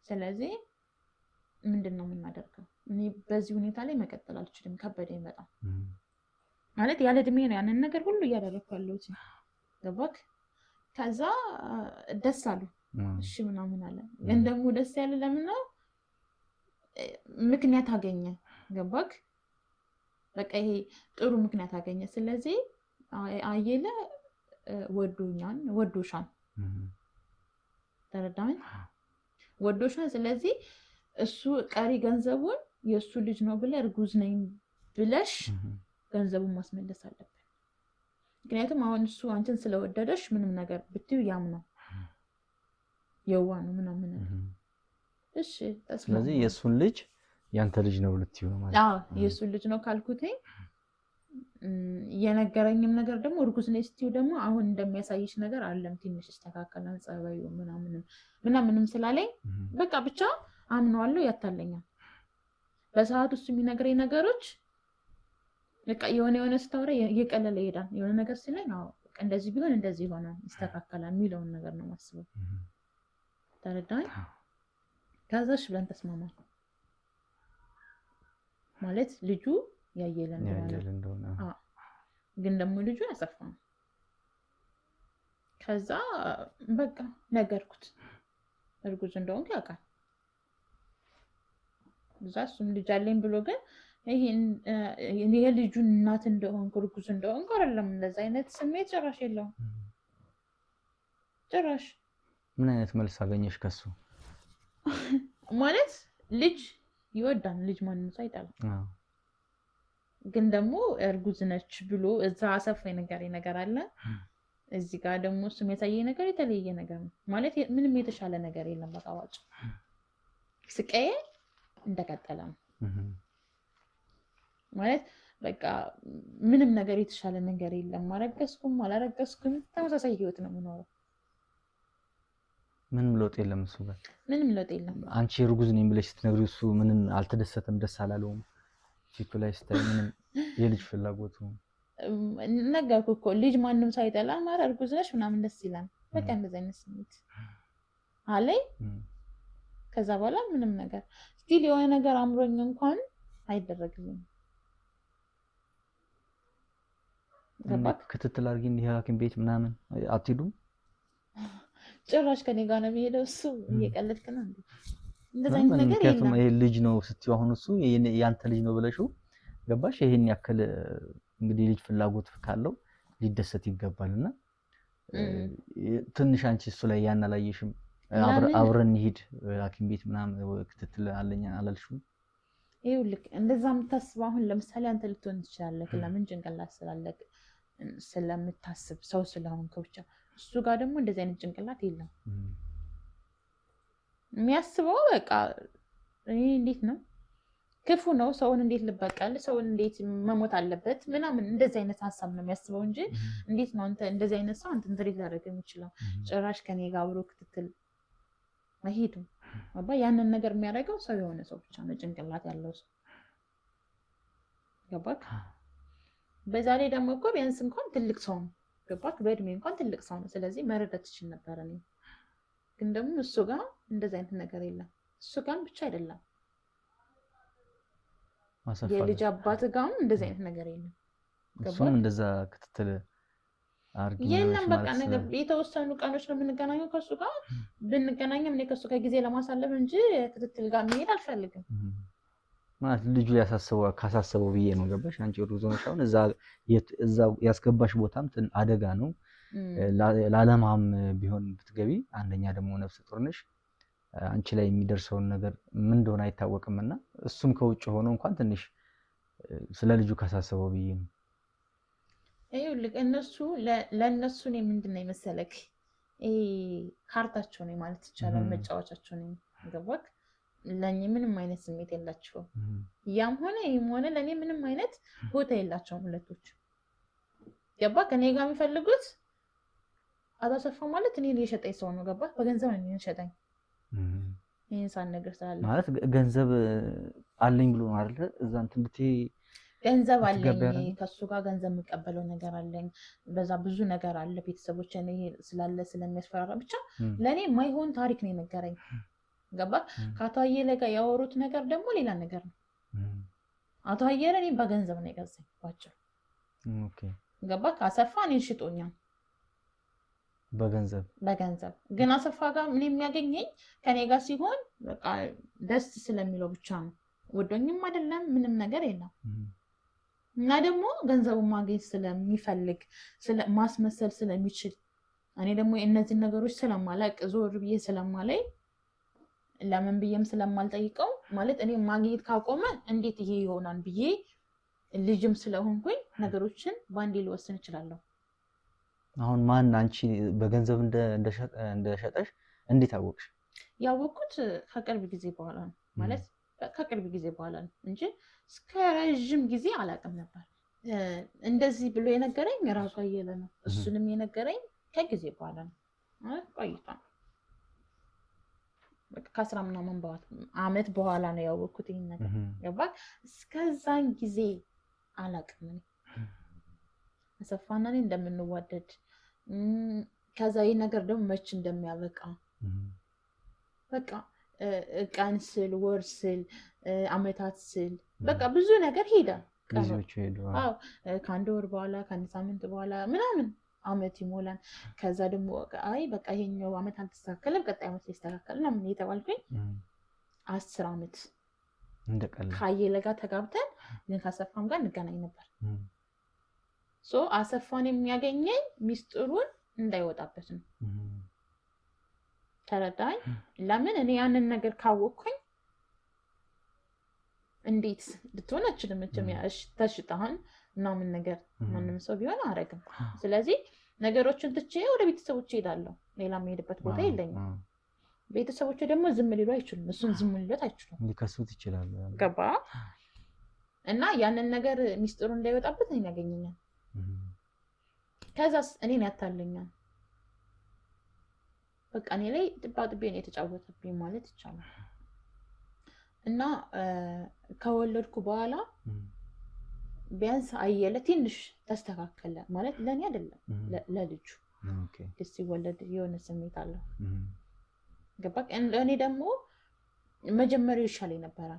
ስለዚህ ምንድን ነው የምናደርገው? እኔ በዚህ ሁኔታ ላይ መቀጠል አልችልም፣ ከበደኝ በጣም ማለት ያለ እድሜ ነው ያንን ነገር ሁሉ እያደረኩ ያለሁት። ገባክ? ከዛ ደስ አሉ። እሺ ምናምን አለ። ግን ደግሞ ደስ ያለ ለምን ነው? ምክንያት አገኘ። ገባክ? በቃ ይሄ ጥሩ ምክንያት አገኘ። ስለዚህ አየለ ወዶሻል። ተረዳኝ? ወዶሻል። ስለዚህ እሱ ቀሪ ገንዘቡን የእሱ ልጅ ነው ብለህ እርጉዝ ነኝ ብለሽ ገንዘቡን ማስመለስ አለብን። ምክንያቱም አሁን እሱ አንቺን ስለወደደሽ ምንም ነገር ብትዩ ያምነው የዋ ነው ምናምን። እሺ ስለዚህ የእሱን ልጅ ያንተ ልጅ ነው ልትዩ ማለት ነው? አዎ የእሱ ልጅ ነው ካልኩትኝ የነገረኝም ነገር ደግሞ እርጉዝ ነኝ ስትዩ ደግሞ አሁን እንደሚያሳይሽ ነገር አለም ትንሽ ይስተካከላል ጸባዩ ምናምንም ስላለኝ በቃ ብቻ አምነዋለሁ። ያታለኛል በሰዓቱ እሱ የሚነግረኝ ነገሮች በቃ የሆነ ስታወራ እየቀለለ ይሄዳል። የሆነ ነገር ሲለኝ አዎ በቃ እንደዚህ ቢሆን እንደዚህ ይሆናል ይስተካከላል የሚለውን ነገር ነው ማስበው። ተረዳኝ? ከዛሽ ብለን ተስማማን። ማለት ልጁ ያየለ እንደሆነ ግን ደግሞ ልጁ ያሰፋ ነው። ከዛ በቃ ነገርኩት እርጉዝ እንደሆንኩ ያውቃል። እዛ እሱም ልጅ አለኝ ብሎ ግን ይሄን የልጁን እናት እንደሆንኩ እርጉዝ እንደሆንኩ አይደለም። እንደዛ አይነት ስሜት ጭራሽ የለውም። ጭራሽ ምን አይነት መልስ አገኘሽ ከሱ? ማለት ልጅ ይወዳል ልጅ ማንም ሰው አይጠላም። ግን ደግሞ እርጉዝ ነች ብሎ እዛ አሰፋኝ ነገር አለ። እዚህ ጋር ደግሞ እሱም ያሳየኝ ነገር የተለየ ነገር ነው ማለት ምንም የተሻለ ነገር የለም። በቃ ዋጭ ስቃዬ እንደቀጠለ ነው ማለት በቃ ምንም ነገር የተሻለ ነገር የለም። አረገዝኩም አላረገዝኩም ተመሳሳይ ህይወት ነው የምኖረው። ምንም ለውጥ የለም እሱ ጋር ምንም ለውጥ የለም። አንቺ እርጉዝ ነኝ ብለሽ ስትነግሪው እሱ ምንም አልተደሰተም፣ ደስ አላለውም። ፊቱ ላይ ስታይ ምንም የልጅ ፍላጎቱ ነገርኩህ እኮ ልጅ ማንም ሳይጠላ ማር እርጉዝ ነሽ ምናምን ደስ ይላል። በቃ እንደዚህ አይነት ስሜት አለኝ። ከዛ በኋላ ምንም ነገር ስቲል የሆነ ነገር አምሮኝ እንኳን አይደረግልኝም። ክትትል አድርጊ እንዲህ ሐኪም ቤት ምናምን አትሄዱም? ጭራሽ ከኔ ጋር ነው የሚሄደው እሱ። እየቀለድክ ነው እንዴ? እንደዛ አይነት ነገር የለም። ይሄ ልጅ ነው ስትይው አሁን እሱ ያንተ ልጅ ነው ብለሽው ገባሽ? ይሄን ያክል እንግዲህ ልጅ ፍላጎት ካለው ሊደሰት ይገባልና ትንሽ አንቺ እሱ ላይ ያን አላየሽም? አብረን እንሂድ ሐኪም ቤት ምናምን ክትትል አለኝ አላልሽም? ይኸውልህ እንደዛ የምታስበው አሁን ለምሳሌ አንተ ልትሆን ትችላለህ። ለምን ጭንቅላት ስላለህ ስለምታስብ ሰው ስለሆንክ ብቻ። እሱ ጋር ደግሞ እንደዚህ አይነት ጭንቅላት የለም። የሚያስበው በቃ እንዴት ነው ክፉ ነው፣ ሰውን እንዴት ልበቀል፣ ሰውን እንዴት መሞት አለበት ምናምን እንደዚህ አይነት ሀሳብ ነው የሚያስበው እንጂ እንዴት ነው አንተ እንደዚህ አይነት ሰው አንተን ትሪት ሊያደርግ የሚችለው? ጭራሽ ከኔ ጋር አብሮ ክትትል አይሄድም። ያንን ነገር የሚያደርገው ሰው የሆነ ሰው ብቻ ነው፣ ጭንቅላት ያለው ሰው ገባክ? በዛ ላይ ደግሞ እኮ ቢያንስ እንኳን ትልቅ ሰው ነው ገባክ? በእድሜ እንኳን ትልቅ ሰው ነው። ስለዚህ መረዳት ትችል ነበር። እኔ ግን ደግሞ እሱ ጋር እንደዚህ አይነት ነገር የለም። እሱ ጋር ብቻ አይደለም የልጅ አባት ጋርም እንደዚህ አይነት ነገር የለም። እሱም እንደዛ ክትትል አርጊ የለም። በቃ ነገር የተወሰኑ ቀኖች ነው የምንገናኘው ከሱ ጋር። ብንገናኝም እኔ ከሱ ጋር ጊዜ ለማሳለፍ እንጂ ክትትል ጋር መሄድ አልፈልግም። ማለት ልጁ ካሳሰበው ብዬ ነው ገባሽ? አንቺ ሩዞ ነሽ አሁን እዛ ያስገባሽ ቦታም አደጋ ነው። ላለማም ቢሆን ብትገቢ አንደኛ ደግሞ ነፍስ ጡር ነሽ። አንቺ ላይ የሚደርሰውን ነገር ምን እንደሆነ አይታወቅምና እሱም ከውጭ ሆኖ እንኳን ትንሽ ስለ ልጁ ካሳሰበው ብዬ ነው። ይኸውልህ እነሱ ለእነሱ እኔ ምንድን ነው የመሰለክ ካርታቸው ነው ማለት ይቻላል፣ መጫወቻቸው ነው ገባክ? ለእኔ ምንም አይነት ስሜት የላቸውም። ያም ሆነ ይህም ሆነ ለእኔ ምንም አይነት ቦታ የላቸውም ሁለቶች ገባክ? እኔ ጋር የሚፈልጉት አቶ አሰፋ ማለት እኔን የሸጠኝ ሰው ነው ገባክ? በገንዘብ ነው የሸጠኝ። ይህን ሳልነግርህ ስላለ ማለት ገንዘብ አለኝ ብሎ ነው አይደለ? እዛ እንትን ብትይ ገንዘብ አለኝ፣ ከሱ ጋር ገንዘብ የምቀበለው ነገር አለኝ፣ በዛ ብዙ ነገር አለ። ቤተሰቦች እኔ ስላለ ስለሚያስፈራራ ብቻ ለእኔ የማይሆን ታሪክ ነው የነገረኝ ገባ? ከአቶ አየለ ጋር ያወሩት ነገር ደግሞ ሌላ ነገር ነው። አቶ አየለ እኔ በገንዘብ ነው የገዛኝ ባጭሩ ገባ? አሰፋ እኔን ሽጦኛል በገንዘብ ግን አሰፋ ጋር ምን የሚያገኘኝ ከኔ ጋር ሲሆን በቃ ደስ ስለሚለው ብቻ ነው። ወዶኝም አይደለም ምንም ነገር የለም። እና ደግሞ ገንዘቡን ማግኘት ስለሚፈልግ ማስመሰል ስለሚችል እኔ ደግሞ እነዚህ ነገሮች ስለማላቅ ዞር ብዬ ስለማላይ ለምን ብዬም ስለማልጠይቀው ማለት እኔ ማግኘት ካቆመ እንዴት ይሄ ይሆናል ብዬ ልጅም ስለሆንኩኝ ነገሮችን ባንዴ ልወስን እችላለሁ። አሁን ማን አንቺ በገንዘብ እንደሸጠሽ እንዴት አወቅሽ? ያወቅኩት ከቅርብ ጊዜ በኋላ ነው ማለት ከቅርብ ጊዜ በኋላ ነው እንጂ እስከ ረዥም ጊዜ አላውቅም ነበር። እንደዚህ ብሎ የነገረኝ ራሱ አየለ ነው። እሱንም የነገረኝ ከጊዜ በኋላ ነው ማለት ቆይቷል። ከ10 ምናምን ዓመት በኋላ ነው ያወቅኩት ይሄን ነገር ገባክ? እስከዛን ጊዜ አላውቅም አሰፋና እኔ እንደምንዋደድ ከዛ ይሄ ነገር ደግሞ መች እንደሚያበቃ በቃ ቀን ስል ወር ስል አመታት ስል በቃ ብዙ ነገር ሄደ። አዎ ከአንድ ወር በኋላ ከአንድ ሳምንት በኋላ ምናምን አመት ይሞላል። ከዛ ደግሞ አይ በቃ ይሄኛው አመት አልተስተካከለም ቀጣይ አመት ሊስተካከል ነው ምን የተባልኩኝ 10 አመት እንደቀለ ከአየለ ጋር ተጋብተን ግን ከአሰፋም ጋር እንገናኝ ነበር። አሰፋን የሚያገኘኝ ሚስጥሩን እንዳይወጣበት ነው። ተረዳኝ? ለምን እኔ ያንን ነገር ካወቅኩኝ እንዴት ልትሆን አችልም እችም ተሽጣህን ምናምን ነገር ማንም ሰው ቢሆን አረግም። ስለዚህ ነገሮችን ትቼ ወደ ቤተሰቦቼ ሄዳለሁ። ሌላ የምሄድበት ቦታ የለኝም። ቤተሰቦቼ ደግሞ ዝም ሊሉ አይችሉም። እሱን ዝም ሊሉት አይችሉም። ሊከሱት ይችላሉ። ገባ? እና ያንን ነገር ሚስጥሩ እንዳይወጣበት እኔን ያገኘኛል። ከዛስ እኔን ያታለኛል። በቃ እኔ ላይ ጥባጥቤ ነው የተጫወተብኝ ማለት ይቻላል። እና ከወለድኩ በኋላ ቢያንስ አየለ ትንሽ ተስተካከለ ማለት ለኔ አይደለም ለልጁ ሲወለድ የሆነ ስሜት አለው። ገባክ? እኔ ደግሞ መጀመሪያው ይሻለኝ ነበረ።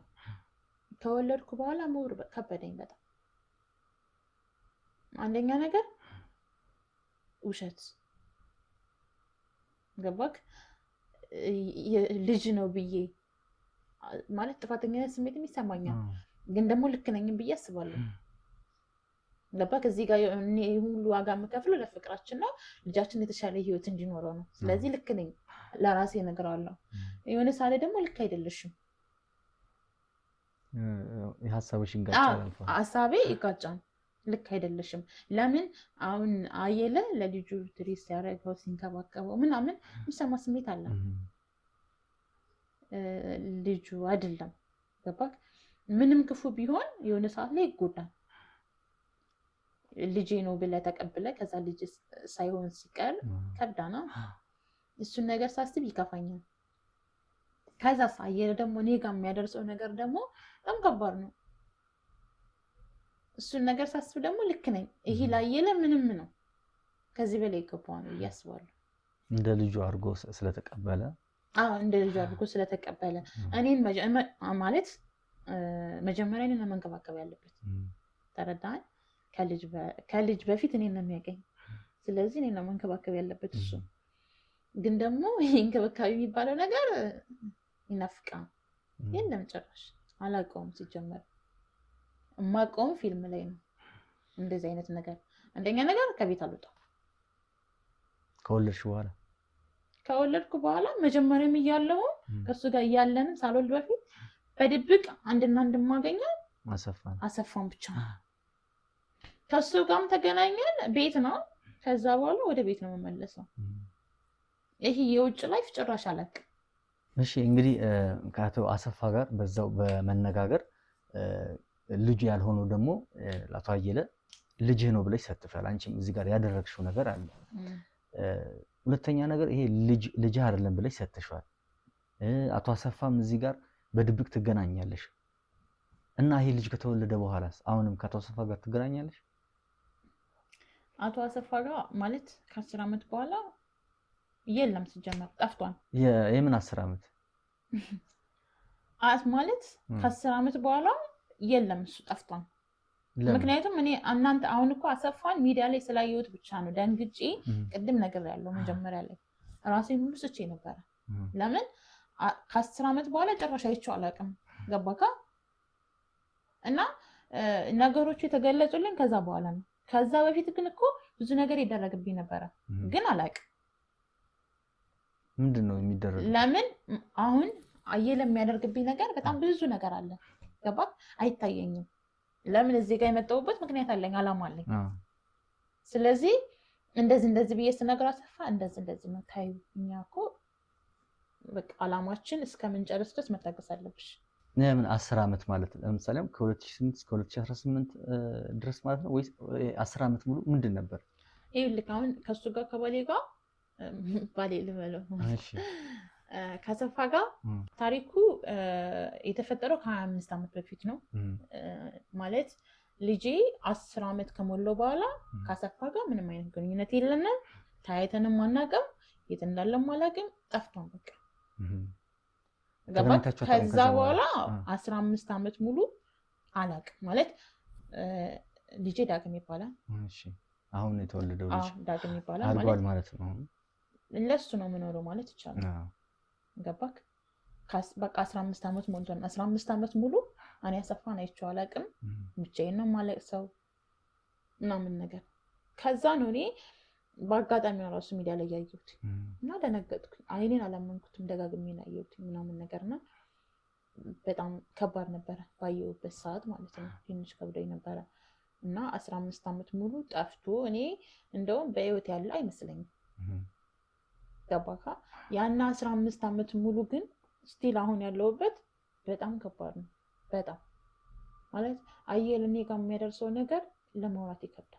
ከወለድኩ በኋላ መውር ከበደኝ በጣም። አንደኛ ነገር ውሸት። ገባክ? ልጅ ነው ብዬ ማለት ጥፋተኛነት ስሜት ይሰማኛል፣ ግን ደግሞ ልክ ነኝም ብዬ አስባለሁ። ገባክ? እዚህ ጋር እኔ ሁሉ ዋጋ የምከፍለው ለፍቅራችን ነው፣ ልጃችን የተሻለ ህይወት እንዲኖረው ነው። ስለዚህ ልክ ነኝ ለራሴ እነግረዋለሁ። የሆነ ሳለ ደግሞ ልክ አይደለሽም የሐሳብሽን ጋጫል ሐሳቤ ይጋጫል። ልክ አይደለሽም። ለምን አሁን አየለ ለልጁ ትሪስ ያደረገው ሲንከባከበው ምናምን የሚሰማ ስሜት አለ። ልጁ አይደለም። ገባክ? ምንም ክፉ ቢሆን የሆነ ሰዓት ላይ ይጎዳል። ልጄ ነው ብለህ ተቀብለህ ከዛ ልጅ ሳይሆን ሲቀር ከብዳና እሱን ነገር ሳስብ ይከፋኛል። ከዛ አየለ ደግሞ እኔ ጋር የሚያደርሰው ነገር ደግሞ በጣም ከባድ ነው። እሱን ነገር ሳስብ ደግሞ ልክ ነኝ። ይሄ ላየለ ምንም ነው ከዚህ በላይ ይገባዋል ብዬ አስባለሁ። እንደ ልጁ አድርጎ ስለተቀበለ እንደ ልጁ አድርጎ ስለተቀበለ እኔን ማለት መጀመሪያ እኔን መንከባከብ ያለበት ተረዳኸኝ? ከልጅ በፊት እኔን ነው የሚያገኝ። ስለዚህ እኔን ነው መንከባከብ ያለበት እሱ። ግን ደግሞ ይሄ እንክብካቤ የሚባለው ነገር ይናፍቃል። የለም ጭራሽ አላውቀውም። ሲጀመር የማውቀውም ፊልም ላይ ነው እንደዚህ አይነት ነገር። አንደኛ ነገር ከቤት አልወጣም ከወለድኩ በኋላ መጀመሪያም እያለሁ ከሱ ጋር እያለንም ሳልወልድ በፊት በድብቅ አንድና አንድ ማገኘው አሰፋን ብቻ ነው። ከሱ ጋርም ተገናኘን፣ ቤት ነው። ከዛ በኋላ ወደ ቤት ነው የምመለሰው። ይሄ የውጭ ላይፍ ጭራሽ አላውቅም። እሺ እንግዲህ ከአቶ አሰፋ ጋር በዛው በመነጋገር ልጅ ያልሆነው ደግሞ ለአቶ አየለ ልጅህ ነው ብለሽ ሰጥተሻል። አንቺም እዚህ ጋር ያደረግሽው ነገር አለ። ሁለተኛ ነገር ይሄ ልጅህ አይደለም ብለሽ ሰጥተሻል። አቶ አሰፋም እዚህ ጋር በድብቅ ትገናኛለሽ እና ይሄ ልጅ ከተወለደ በኋላስ አሁንም ከአቶ አሰፋ ጋር ትገናኛለሽ? አቶ አሰፋ ጋር ማለት ከ10 ዓመት በኋላ የለም ሲጀመር ጠፍቷል። የምን 10 ዓመት ማለት ከ10 ዓመት በኋላ የለም እሱ ጠፍቷል። ምክንያቱም እኔ እናንተ አሁን እኮ አሰፋን ሚዲያ ላይ ስላየሁት ብቻ ነው ደንግጬ ቅድም ነገር ያለው መጀመሪያ ላይ ራሴን ሁሉ ስቼ ነበረ። ለምን ከ10 ዓመት በኋላ ጭራሽ አይቼው አላውቅም። ገባካ? እና ነገሮቹ የተገለጹልኝ ከዛ በኋላ ነው። ከዛ በፊት ግን እኮ ብዙ ነገር ይደረግብኝ ነበረ፣ ግን አላውቅም። ምንድነው የሚደረግ? ለምን አሁን አየለ የሚያደርግብኝ ነገር በጣም ብዙ ነገር አለ። ገባክ? አይታየኝም። ለምን እዚህ ጋር የመጣሁበት ምክንያት አለኝ፣ አላማ አለኝ። ስለዚህ እንደዚህ ብዬ ስነግር አሰፋ እንደዚህ ነው ታዩ፣ እኛ እኮ በቃ አላማችን እስከምንጨርስ ድረስ መታገስ አለብሽ። ምን 10 ዓመት ማለት ለምሳሌ ከ2008 እስከ 2018 ድረስ ማለት ነው ወይስ 10 ዓመት ሙሉ ምንድን ነበር? ይኸውልህ አሁን ከሱ ጋር ከባሌ ጋር ባሌ ልበለው ከአሰፋ ጋር ታሪኩ የተፈጠረው ከ25 ዓመት በፊት ነው። ማለት ልጄ 10 ዓመት ከሞላው በኋላ ከአሰፋ ጋር ምንም አይነት ግንኙነት የለንም፣ ታይተንም አናውቅም፣ የት እንዳለም አላውቅም፣ ጠፍቷን በቃ ገባክ? ከዛ በኋላ 15 ዓመት ሙሉ አላውቅም። ማለት ልጄ ዳግም ይባላል። እሺ አሁን የተወለደው ልጅ ዳግም ይባላል አድጓል ማለት ነው። ለሱ ነው የምኖረው ማለት ይቻላል። ገባክ? በቃ 15 ዓመት ሞልቷል። 15 ዓመት ሙሉ እኔ አሰፋን አይቼው አላውቅም። ብቻዬን ነው የማለቅሰው ምናምን ነገር። ከዛ ነው እኔ በአጋጣሚ ራሱ ሚዲያ ላይ ያየሁት እና ደነገጥኩኝ። አይኔን አላመንኩትም። ደጋግሜ ነው ያየሁት ምናምን ነገርና በጣም ከባድ ነበረ ባየሁበት ሰዓት ማለት ነው። ትንሽ ከብዶኝ ነበረ እና 15 ዓመት ሙሉ ጠፍቶ እኔ እንደውም በህይወት ያለ አይመስለኝም። ገባካ? ያን 15 ዓመት ሙሉ ግን ስቲል አሁን ያለሁበት በጣም ከባድ ነው። በጣም ማለት አየለ እኔ ጋር የሚያደርሰው ነገር ለማውራት ይከብዳል።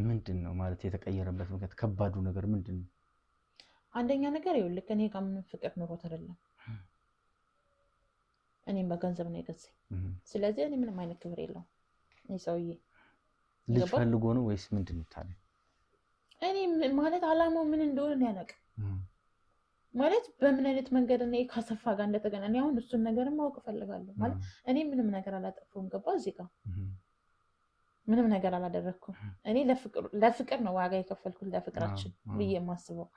ምንድን ነው ማለት የተቀየረበት ምክንያት? ከባዱ ነገር ምንድን ነው? አንደኛ ነገር ይኸውልህ እኔ ጋር ምንም ፍቅር ኖሮት አይደለም። እኔም በገንዘብ ነው የገዛኝ። ስለዚህ እኔ ምንም አይነት ክብር የለውም። እኔ ሰውዬ ልጅ ፈልጎ ነው ወይስ ምንድን ነው ታዲያ? እኔ ማለት አላማው ምን እንደሆነ ያለቅ ማለት በምን አይነት መንገድ እኔ ካሰፋ ጋር እንደተገናኘ አሁን እሱን ነገር ማወቅ እፈልጋለሁ። ማለት እኔ ምንም ነገር አላጠፋሁም። ገባ? እዚህ ጋር ምንም ነገር አላደረኩም። እኔ ለፍቅር ነው ዋጋ የከፈልኩት ለፍቅራችን ብዬ የማስበው።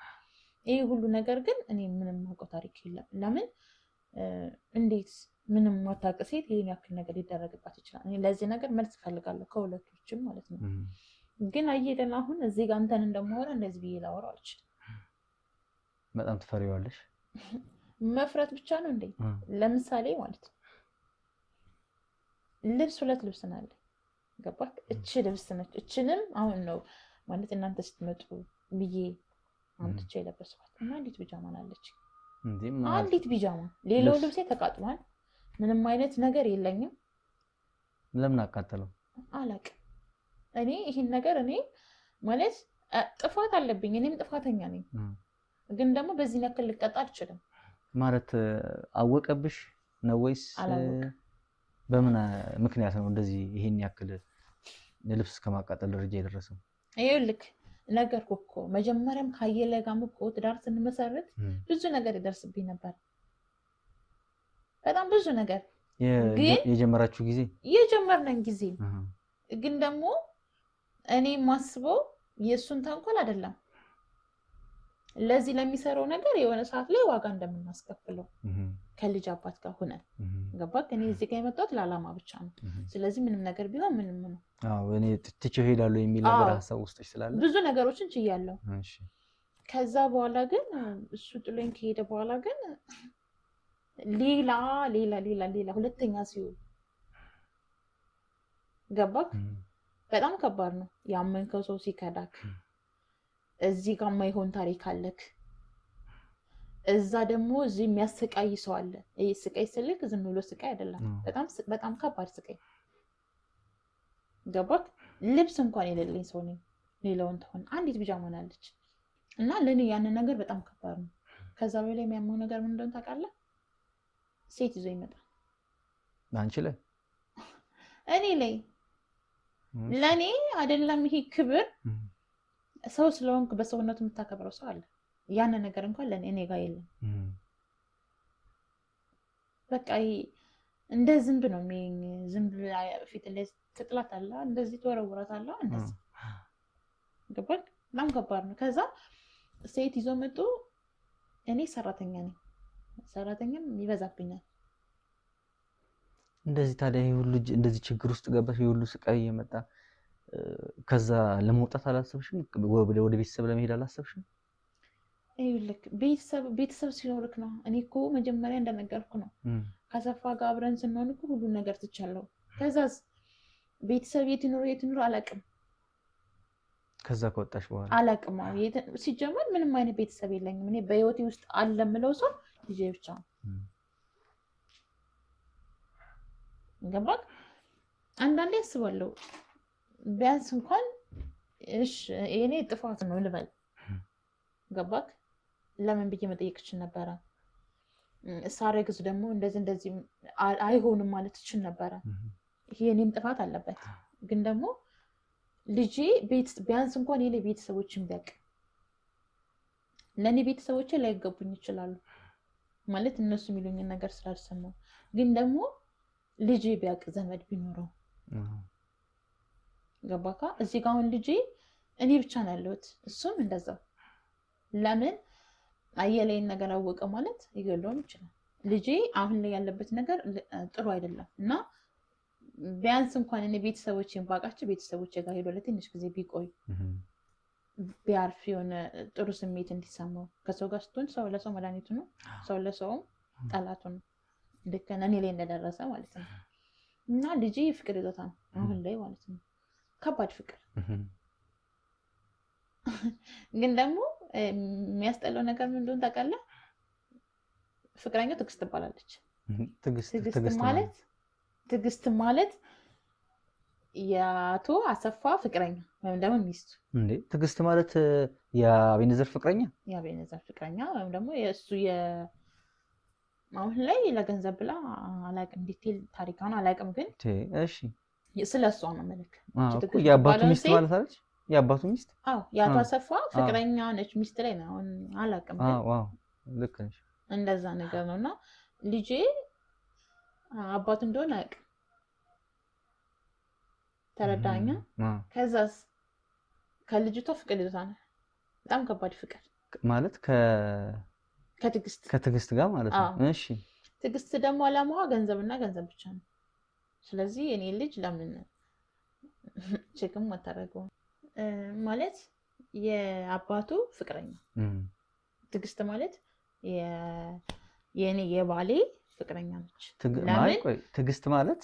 ይሄ ሁሉ ነገር ግን እኔ ምንም ማውቀው ታሪክ የለም። ለምን እንዴት ምንም ማታውቅ ሴት ይሄን ያክል ነገር ሊደረግባት ይችላል? እኔ ለዚህ ነገር መልስ እፈልጋለሁ ከሁለቶችም ማለት ነው። ግን አየደን አሁን እዚህ ጋር አንተን እንደማወራ እንደዚህ ብዬ ላወራው አልችልም። በጣም ትፈሪዋለሽ? መፍራት ብቻ ነው እንዴ? ለምሳሌ ማለት ነው ልብስ 2 ልብስ ነው አለ። ገባህ? እቺ ልብስ ነች። እችንም አሁን ነው ማለት እናንተ ስትመጡ ብዬ አምጥቼ የለበስኳት እና አንዲት ቢጃማ አለች። አንዲት ቢጃማ፣ ሌላው ልብሴ ተቃጥሏል። ምንም አይነት ነገር የለኝም። ለምን አቃጠለው አላውቅም። እኔ ይሄን ነገር እኔ ማለት ጥፋት አለብኝ፣ እኔም ጥፋተኛ ነኝ። ግን ደግሞ በዚህ ያክል ልቀጣ አልችልም። ማለት አወቀብሽ ነው ወይስ በምን ምክንያት ነው እንደዚህ ይሄን ያክል ልብስ እስከማቃጠል ደረጃ የደረሰው? ይኸውልህ ነገርኩህ እኮ መጀመሪያም ካየለ ጋርም እኮ ትዳር ስንመሰርት ብዙ ነገር ይደርስብኝ ነበር። በጣም ብዙ ነገር የጀመራችሁ ጊዜ የጀመርነን ጊዜ ግን ደግሞ እኔ ማስበው የእሱን ተንኮል አይደለም ለዚህ ለሚሰራው ነገር የሆነ ሰዓት ላይ ዋጋ እንደምናስከፍለው ከልጅ አባት ጋር ሆነን ገባክ? እኔ እዚህ ጋር የመጣሁት ለዓላማ ብቻ ነው። ስለዚህ ምንም ነገር ቢሆን ምንም ነው። አዎ እኔ ትቼው ሄዳለሁ የሚል ነገር ሀሳብ ውስጥሽ ስላለ ብዙ ነገሮችን ችያለሁ። ከዛ በኋላ ግን እሱ ጥሎኝ ከሄደ በኋላ ግን ሌላ ሁለተኛ ሲሆን ገባክ? በጣም ከባድ ነው። ያመንከው ሰው ሲከዳክ እዚህ ጋር ማይሆን ታሪክ አለክ፣ እዛ ደግሞ እዚህ የሚያስቃይ ሰው አለ። ይሄ ስቃይ ስልክ ዝም ብሎ ስቃይ አይደለም፣ በጣም ከባድ ስቃይ ገባክ? ልብስ እንኳን የሌለኝ ሰው ነኝ። ሌላውን ተሆነ አንዲት ቢጃማ አለች እና ለኔ ያንን ነገር በጣም ከባድ ነው። ከዛ በላይ የሚያመው ነገር ምን እንደሆነ ታውቃለህ? ሴት ይዞ ይመጣል። አንቺ ላይ እኔ ላይ ለኔ አይደለም ይሄ ክብር ሰው ስለሆንክ በሰውነቱ የምታከብረው ሰው አለ። ያን ነገር እንኳን ለኔ እኔ ጋር የለም። በቃ እንደ ዝንብ ነው ዝንብ ፊት ላይ ትጥላት አለ፣ እንደዚህ ተወረውራት አለ። እንደዚህ ገባክ? በጣም ከባድ ነው። ከዛ ሴት ይዞ መጡ። እኔ ሰራተኛ ነኝ፣ ሰራተኛም ይበዛብኛል። እንደዚህ ታዲያ ይሄ ሁሉ እንደዚህ ችግር ውስጥ ገባሽ፣ ይሄ ሁሉ ስቃይ እየመጣ ከዛ ለመውጣት አላሰብሽም? ወደ ቤተሰብ ለመሄድ አላሰብሽም? ይኸውልህ ቤተሰብ ሲኖርክ ነው። እኔ እኮ መጀመሪያ እንደነገርኩ ነው ከሰፋ ጋር አብረን ስንሆን እኮ ሁሉን ነገር ትቻለሁ። ከዛስ ቤተሰብ የት ይኖር አላውቅም። ከዛ ከወጣሽ በኋላ አላውቅም። ሲጀመር ምንም አይነት ቤተሰብ የለኝም። እኔ በህይወቴ ውስጥ አለ የምለው ሰው ልጄ ብቻ ነው። ገባክ? አንዳንዴ አስባለሁ ቢያንስ እንኳን እሺ የኔ ጥፋት ነው ልበል። ገባክ? ለምን ብዬ መጠየቅ እችል ነበረ። ሳረግዝ ደግሞ እንደዚህ አይሆንም ማለት እችል ነበረ። ይሄ የኔም ጥፋት አለበት። ግን ደግሞ ልጄ ቢያንስ እንኳን የኔ ቤተሰቦችን ቢያውቅ፣ ለእኔ ቤተሰቦቼ ላይገቡኝ ይችላሉ ማለት እነሱ የሚሉኝን ነገር ስላልሰማሁ፣ ግን ደግሞ ልጄ ቢያውቅ ዘመድ ቢኖረው ገባካ? እዚህ ጋር አሁን ልጄ እኔ ብቻ ነው ያለሁት፣ እሱም እንደዛው። ለምን አየለይን ነገር አወቀ ማለት ይገለውም ይችላል። ልጄ አሁን ላይ ያለበት ነገር ጥሩ አይደለም እና ቢያንስ እንኳን እኔ ቤተሰቦቼን ባውቃቸው ቤተሰቦቼ ጋር ሄዶ ለትንሽ ጊዜ ቢቆይ ቢያርፍ የሆነ ጥሩ ስሜት እንዲሰማው። ከሰው ጋር ስትሆን ሰው ለሰው መድኃኒቱ ነው፣ ሰው ለሰውም ጠላቱ ነው። ልክ እኔ ላይ እንደደረሰ ማለት ነው። እና ልጄ ፍቅር ይዞታል አሁን ላይ ማለት ነው። ከባድ ፍቅር ግን ደግሞ የሚያስጠላው ነገር ምን እንደሆነ ታውቃለህ? ፍቅረኛው ትዕግስት ትባላለች። ትዕግስት ማለት የአቶ አሰፋ ፍቅረኛ ወይም ደግሞ ሚስቱ። እንዴ ትዕግስት ማለት የአቤኔዘር ፍቅረኛ? የአቤኔዘር ፍቅረኛ ወይም ደግሞ የእሱ አሁን ላይ ለገንዘብ ብላ አላውቅም፣ ዲቴል ታሪካውን አላውቅም። ግን እሺ ስለ እሷ ነው መልክ የአባቱ ሚስት ማለት አለች። የአባቱ ሚስት? አዎ የአቶ አሰፋ ፍቅረኛ ነች። ሚስት ላይ ነው አሁን አላውቅም። ዋው ልክ ነሽ። እንደዛ ነገር ነው። እና ልጄ አባቱ እንደሆነ አያውቅም። ተረዳኛ? ከዛስ ከልጅቷ ፍቅር ይዞታል። በጣም ከባድ ፍቅር ማለት ከትዕግስት ጋር ማለት ነው። እሺ ትዕግስት ደግሞ አላማዋ ገንዘብና ገንዘብ ብቻ ነው። ስለዚህ እኔ ልጅ ለምን ቼክም አታደርገውም ማለት የአባቱ ፍቅረኛ ትዕግስት ማለት የኔ የባሌ ፍቅረኛ ነች። ትዕግስት ማለት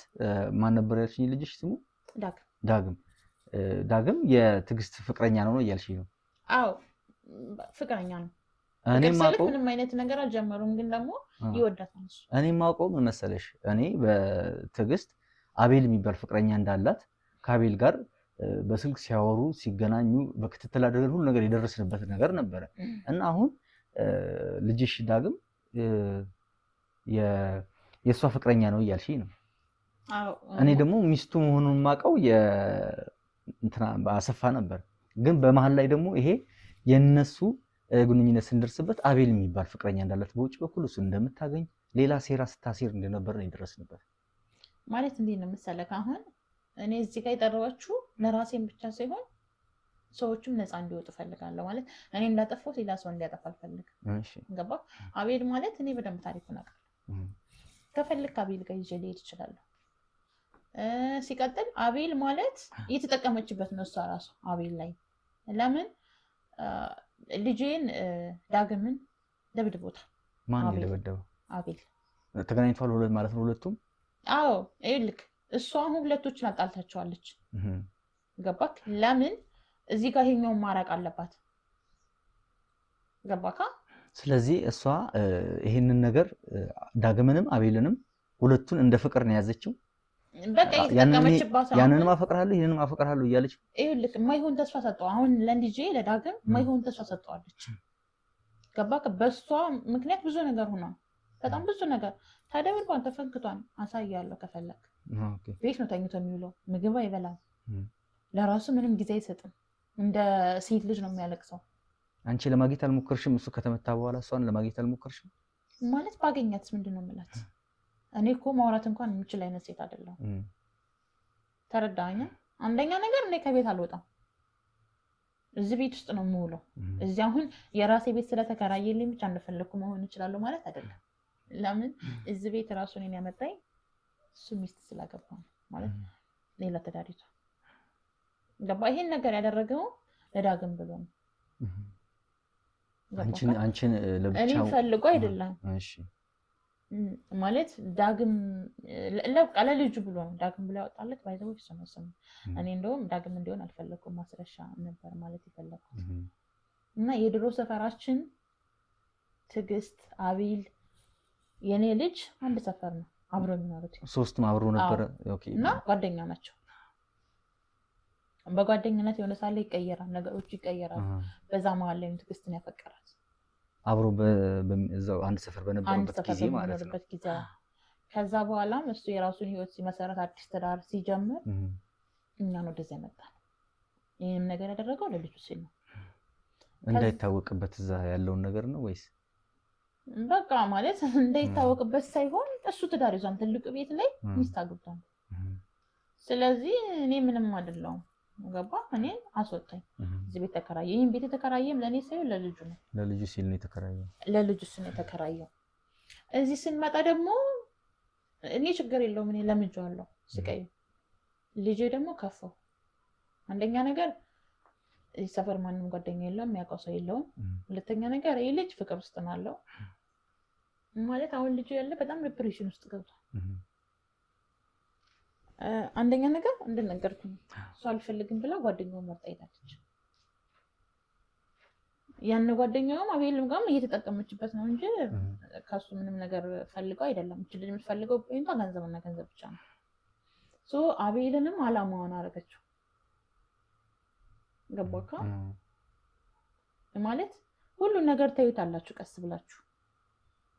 ማን ነበር ያልሽኝ ልጅሽ ስሙ? ዳግም። ዳግም የትዕግስት ፍቅረኛ ነው እያልሽኝ ነው? አዎ ፍቅረኛ ነው። ምንም አይነት ነገር አልጀመሩም፣ ግን ደግሞ ይወዳታል። እኔ የማውቀው ምን መሰለሽ፣ እኔ በትዕግስት አቤል የሚባል ፍቅረኛ እንዳላት ከአቤል ጋር በስልክ ሲያወሩ ሲገናኙ በክትትል አድርገን ሁሉ ነገር የደረስንበት ነገር ነበረ እና አሁን ልጅሽ ዳግም የእሷ ፍቅረኛ ነው እያልሽኝ ነው? እኔ ደግሞ ሚስቱ መሆኑን የማውቀው አሰፋ ነበር። ግን በመሀል ላይ ደግሞ ይሄ የነሱ ግንኙነት ስንደርስበት አቤል የሚባል ፍቅረኛ እንዳላት በውጭ በኩል እሱ እንደምታገኝ ሌላ ሴራ ስታሴር እንደነበር ነው የደረስንበት። ማለት እንዴት ነው መሰለህ፣ አሁን እኔ እዚህ ጋር የጠራኋችሁ ለራሴን ብቻ ሳይሆን ሰዎችም ነፃ እንዲወጡ ፈልጋለሁ። ማለት እኔ እንዳጠፋሁት ሌላ ሰው እንዲያጠፋ አልፈልግም። ገባ? አቤል ማለት እኔ በደንብ ታሪኩን አውቃለሁ። ከፈልክ አቤል ጋር ይዤ ልሄድ እችላለሁ። ሲቀጥል አቤል ማለት እየተጠቀመችበት ነው እሷ ራሱ አቤል ላይ። ለምን ልጄን ዳግምን ደብድቦታል። ማን የደበደበው? አቤል። ተገናኝተዋል ሁለት ማለት ነው ሁለቱም? አዎ ይልክ እሷ አሁን ሁለቶችን አጣልታቸዋለች። ገባክ? ለምን እዚህ ጋር ይሄኛውን ማራቅ አለባት። ገባካ? ስለዚህ እሷ ይሄንን ነገር ዳግምንም አቤልንም ሁለቱን እንደ ፍቅር ነው የያዘችው። በቃ እየተጠቀመችባት ነው። ያንንም አፈቅርሃለሁ ይሄንንም አፈቅርሃለሁ እያለች ይልክ የማይሆን ተስፋ ሰጠው። አሁን ለልጄ ለዳግም የማይሆን ተስፋ ሰጠዋለች። ገባክ? በሷ ምክንያት ብዙ ነገር ሆኗል። በጣም ብዙ ነገር ተደብድቧን ተፈንክቷን አሳያለሁ ከፈለክ። ቤት ነው ተኝቶ የሚውለው፣ ምግብ አይበላም፣ ለራሱ ምንም ጊዜ አይሰጥም። እንደ ሴት ልጅ ነው የሚያለቅሰው። አንቺ ለማግኘት አልሞከርሽም? እሱ ከተመታ በኋላ እሷን ለማግኘት አልሞከርሽም? ማለት ባገኛትስ ምንድን ነው የምላት? እኔ እኮ ማውራት እንኳን የምችል አይነት ሴት አይደለሁም። ተረዳኸኝ? አንደኛ ነገር እኔ ከቤት አልወጣም፣ እዚህ ቤት ውስጥ ነው የምውለው። እዚህ አሁን የራሴ ቤት ስለተከራየልኝ ብቻ እንደፈለኩ መሆን እችላለሁ ማለት አይደለም። ለምን እዚህ ቤት ራሱ እኔን ያመጣኝ እሱ ሚስት ስላገባ ነው ማለት ሌላ ተዳሪቷ ገባ። ይሄን ነገር ያደረገው ለዳግም ብሎ ነው። አንቺን ለብቻው እኔ ፈልጎ አይደለም። እሺ ማለት ዳግም ለቃለ ልጁ ብሎ ነው ዳግም ብሎ ያወጣለት ባይዘው ይሰማሰም። እኔ እንደውም ዳግም እንዲሆን አልፈለኩም፣ ማስረሻ ነበር ማለት ይፈልጋል። እና የድሮ ሰፈራችን ትዕግስት፣ አቤል፣ የኔ ልጅ አንድ ሰፈር ነው አብሮ የሚኖሩት። ሶስቱም አብሮ ነበር። ኦኬ። እና ጓደኛ ናቸው። በጓደኝነት የሆነ ሳለ ይቀየራል፣ ነገሮች ይቀየራሉ። በዛ መሀል ላይ ትዕግስትን ያፈቀራት አብሮ በዛው አንድ ሰፈር በነበረበት ጊዜ ማለት ነው። ከዛ በኋላም እሱ የራሱን ህይወት ሲመሰረት አዲስ ትዳር ሲጀምር እኛን ወደዚያ መጣን። ይህንም ነገር ያደረገው ለልጁ ሲል ነው። እንዳይታወቅበት እዛ ያለውን ነገር ነው ወይስ በቃ ማለት እንዳይታወቅበት ሳይሆን እሱ ትዳር ይዟል፣ ትልቅ ቤት ላይ ሚስት አግብቷል። ስለዚህ እኔ ምንም አይደለሁም። ገባ? እኔ አስወጣኝ፣ እዚህ ቤት ተከራየ። ይሄን ቤት የተከራየም ለኔ ሳይሆን ለልጁ ነው። ለልጁ ሲል ነው የተከራየው። ለልጁ ሲል ነው የተከራየው። እዚህ ስንመጣ ደግሞ እኔ ችግር የለውም፣ እኔ ለምጄዋለሁ ስቀይ። ልጄ ደግሞ ከፋው። አንደኛ ነገር ሰፈር ማንም ጓደኛ የለውም፣ የሚያውቀው ሰው የለውም። ሁለተኛ ነገር ይሄ ልጅ ፍቅር ውስጥ ነው ያለው። ማለት አሁን ልጅ ያለ በጣም ዲፕሬሽን ውስጥ ገብቷል። አንደኛ ነገር እንደነገርኩኝ እሱ አልፈልግም ብላ ጓደኛው መርጣ ሄዳለች። ያን ጓደኛውም አቤልም ጋርም እየተጠቀመችበት ነው እንጂ ከሱ ምንም ነገር ፈልገው አይደለም። እቺ ልጅ የምትፈልገው ፖይንቷ ገንዘብና ገንዘብ ብቻ ነው። ሶ አቤልንም አላማዋን አደረገችው። ገባካ? ማለት ሁሉን ነገር ታዩታላችሁ ቀስ ብላችሁ።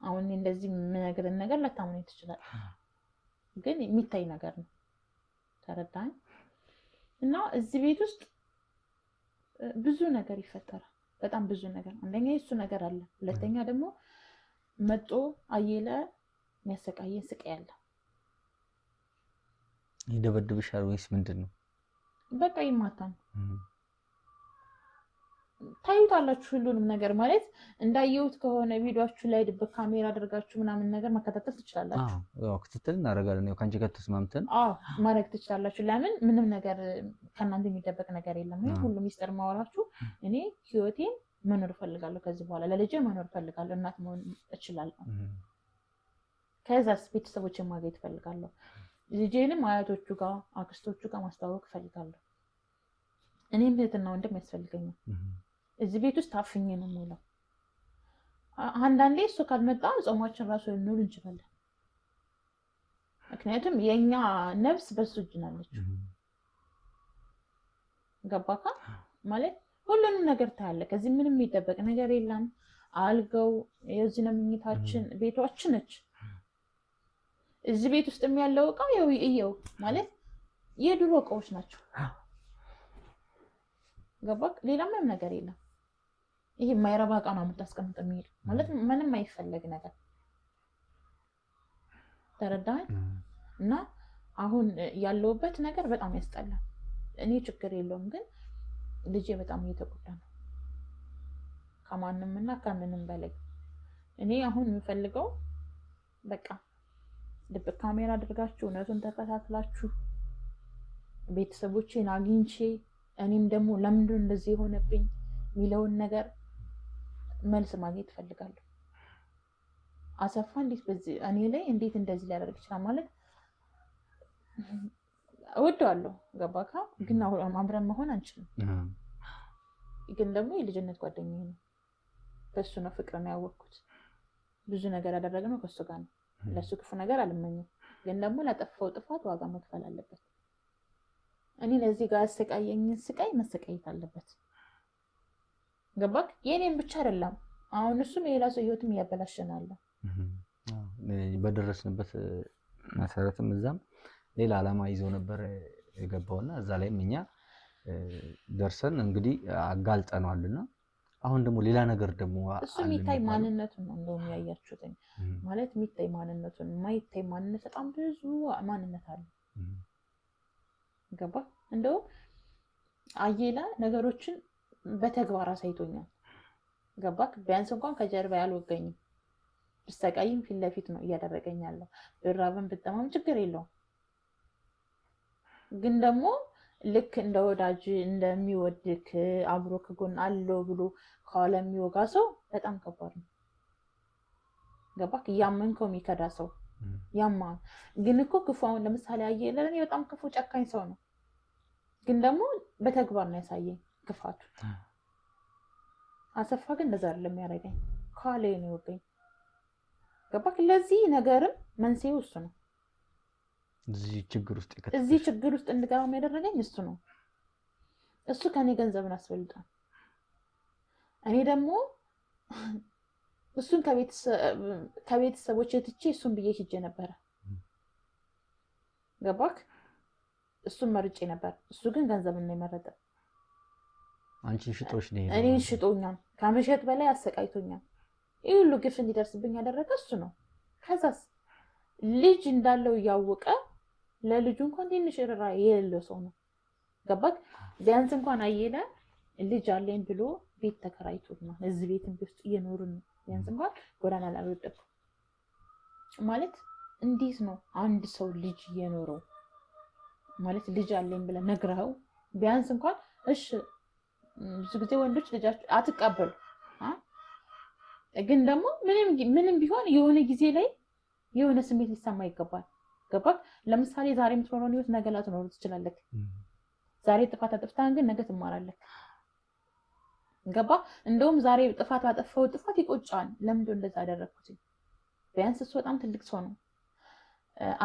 አሁን እንደዚህ የምነግርህን ነገር ላታምነኝ ትችላለህ፣ ግን የሚታይ ነገር ነው። ተረዳኝ? እና እዚህ ቤት ውስጥ ብዙ ነገር ይፈጠራል። በጣም ብዙ ነገር። አንደኛ የሱ ነገር አለ፣ ሁለተኛ ደግሞ መጦ አየለ የሚያሰቃየን ስቃይ አለ። ይደበድብሻል ወይስ ምንድነው? በቃ ይማታል። ታዩታላችሁ ሁሉንም ነገር። ማለት እንዳየሁት ከሆነ ቪዲዮአችሁ ላይ ድብቅ ካሜራ አድርጋችሁ ምናምን ነገር መከታተል ትችላላችሁ። አዎ ክትትል እናደርጋለን። ያው ካንቺ ጋር ተስማምተን ማድረግ ትችላላችሁ። ለምን ምንም ነገር ከእናንተ የሚደበቅ ነገር የለም። ሁሉ ሚስጥር ማወራችሁ። እኔ ህይወቴን መኖር እፈልጋለሁ። ከዚህ በኋላ ለልጄ መኖር እፈልጋለሁ። እናት መሆን እችላለሁ። ከዛስ ቤተሰቦችን ማግኘት እፈልጋለሁ። ልጄንም አያቶቹ ጋር አክስቶቹ ጋር ማስተዋወቅ እፈልጋለሁ። እኔም እህትና ወንድም ያስፈልገኛል። እዚህ ቤት ውስጥ ታፍኜ ነው የምውለው። አንዳንዴ እሱ ካልመጣ ጾማችን ራሱ ልንውል እንችላለን። ምክንያቱም የኛ ነፍስ በሱ እጅ ናለች። ገባካ? ማለት ሁሉንም ነገር ታያለህ። ከዚህ ምንም የሚደበቅ ነገር የለም። አልጋው የዚህ ነው፣ መኝታችን ቤቷችን ነች። እዚህ ቤት ውስጥ ያለው እቃ ይኸው ማለት የድሮ እቃዎች ናቸው። ገባክ? ሌላ ምንም ነገር የለም። ይሄ የማይረባ እቃ ነው የምታስቀምጥ የሚሄድ ማለት ምንም አይፈለግ ነገር። ተረዳኸኝ? እና አሁን ያለውበት ነገር በጣም ያስጠላል። እኔ ችግር የለውም፣ ግን ልጄ በጣም እየተጎዳ ነው ከማንም እና ከምንም በላይ። እኔ አሁን የምፈልገው በቃ ድብቅ ካሜራ አድርጋችሁ እውነቱን ተከታትላችሁ ቤተሰቦቼን አግኝቼ እኔም ደግሞ ለምንድን እንደዚህ የሆነብኝ የሚለውን ነገር መልስ ማግኘት እፈልጋለሁ። አሰፋ እንዴት በዚህ እኔ ላይ እንዴት እንደዚህ ሊያደርግ ይችላል? ማለት እወደዋለሁ። ገባካ? ግን አብረን መሆን አንችልም። ግን ደግሞ የልጅነት ጓደኛዬ ነው። በሱ ነው ፍቅርን ያወቅኩት። ብዙ ነገር ያደረግነው ከሱ ጋር ነው። ለሱ ክፉ ነገር አልመኝም፣ ግን ደግሞ ላጠፋው ጥፋት ዋጋ መክፈል አለበት። እኔ ለዚህ ጋር ያሰቃየኝን ስቃይ መሰቃየት አለበት። ገባክ? የኔን ብቻ አይደለም። አሁን እሱም የሌላ ሰው ህይወትም እያበላሸናል። በደረስንበት መሰረትም እዛም ሌላ ዓላማ ይዘው ነበር የገባውና እዛ ላይም እኛ ደርሰን እንግዲህ አጋልጠናልና አሁን ደግሞ ሌላ ነገር ደግሞ እሱ የሚታይ ማንነቱን ነው እንደውም ያያችሁት። ማለት የሚታይ ማንነቱን፣ የማይታይ ማንነት በጣም ብዙ ማንነት አለ። ገባ? እንደው አየለ ነገሮችን በተግባር አሳይቶኛል። ገባክ? ቢያንስ እንኳን ከጀርባ ያልወገኝም ብሰቃይም ፊት ለፊት ነው እያደረገኝ ያለው። ብራብን ብጠማም ችግር የለውም። ግን ደግሞ ልክ እንደ ወዳጅ እንደሚወድክ አብሮ ከጎን አለው ብሎ ከኋላ የሚወጋ ሰው በጣም ከባድ ነው። ገባክ? እያመንከው የሚከዳ ሰው ያማ ግን እኮ ክፉ። አሁን ለምሳሌ አየለ ለኔ በጣም ክፉ ጨካኝ ሰው ነው፣ ግን ደግሞ በተግባር ነው ያሳየኝ ክፋቱ። አሰፋ ግን እንደዛ አይደለም ያደረገኝ፣ ከኋላ ነው የወገኝ። ገባክ? ለዚህ ነገርም መንስኤው እሱ ነው። እዚህ ችግር ውስጥ እንድገባ ያደረገኝ እሱ ነው። እሱ ከኔ ገንዘብን አስበልጧል። እኔ ደግሞ እሱን ከቤተሰቦች ትቼ እሱን ብዬ ሂጄ ነበረ። ገባክ? እሱን መርጬ ነበር። እሱ ግን ገንዘብን ነው የመረጠ። አንቺን ሽጦሽ ነው። እኔን ሽጦኛል። ከመሸጥ በላይ አሰቃይቶኛል። ይህ ሁሉ ግፍ እንዲደርስብኝ ያደረገ እሱ ነው። ከዛስ ልጅ እንዳለው እያወቀ ለልጁ እንኳን ትንሽ ርህራሄ የሌለው ሰው ነው። ገባክ? ቢያንስ እንኳን አየለ ልጅ አለኝ ብሎ ቤት ተከራይቶና እዚህ ቤትም ውስጥ እየኖርን ነው። ቢያንስ እንኳን ጎዳና ላይ አልወደቅኩም። ማለት እንዴት ነው አንድ ሰው ልጅ እየኖረው ማለት ልጅ አለኝ ብለህ ነግረኸው ቢያንስ እንኳን እሺ። ብዙ ጊዜ ወንዶች ልጃቸው አትቀበሉ። ግን ደግሞ ምንም ቢሆን የሆነ ጊዜ ላይ የሆነ ስሜት ሊሰማ ይገባል። ገባክ? ለምሳሌ ዛሬ የምትኖረውን ህይወት ነገ ላትኖር ትችላለህ። ዛሬ ጥፋት አጥፍተሃል፣ ግን ነገ ትማራለህ። ገባ? እንደውም ዛሬ ጥፋት ባጠፋው ጥፋት ይቆጫል። ለምንድነው እንደዛ አደረኩት? ቢያንስ እሱ በጣም ትልቅ ሰው ነው።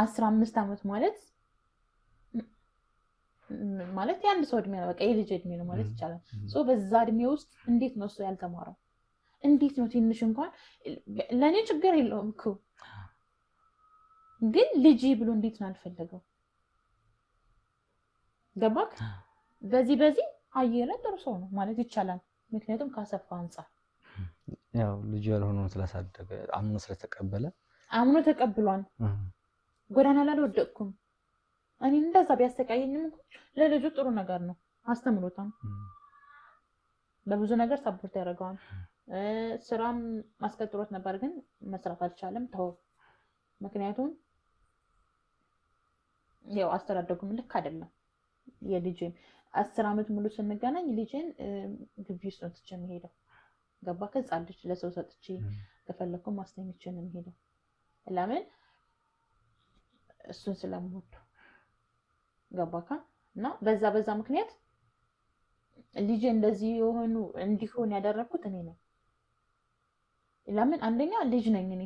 15 ዓመት ማለት የአንድ ሰው እድሜ ነው። በቃ የልጅ እድሜ ነው ማለት ይቻላል። በዛ እድሜ ውስጥ እንዴት ነው እሱ ያልተማረው? እንዴት ነው ትንሽ እንኳን ለእኔ ችግር የለውም እኮ ግን ልጅ ብሎ እንዴት ነው አልፈለገው? ገባክ? በዚህ አየለ ጥሩ ሰው ነው ማለት ይቻላል። ምክንያቱም ካሰፋ አንፃር ያው ልጅ ያልሆነውን ስላሳደገ አምኖ ተቀብሏል። ጎዳና ላይ አልወደቅኩም። እኔ እንደዛ ቢያስተቃየኝም ለልጁ ጥሩ ነገር ነው፣ አስተምሮታል። በብዙ ነገር ሰፖርት ያደርገዋል። ስራም ማስቀጥሮት ነበር፣ ግን መስራት አልቻለም፣ ተው። ምክንያቱም ያው አስተዳደጉም ልክ አይደለም። የልጅን 10 ዓመት ሙሉ ስንገናኝ ልጅን ግቢ ውስጥ ነው ትቼ የምሄደው። ገባ? ከዛ ልጅ ለሰው ሰጥቼ ከፈለኩ ማስተኝቼ ነው የምሄደው። ለምን? እሱን ስለምወድ። ገባካ? እና በዛ ምክንያት ልጅ እንደዚህ እንዲሆን ያደረኩት እኔ ነኝ። ለምን? አንደኛ ልጅ ነኝ እኔ።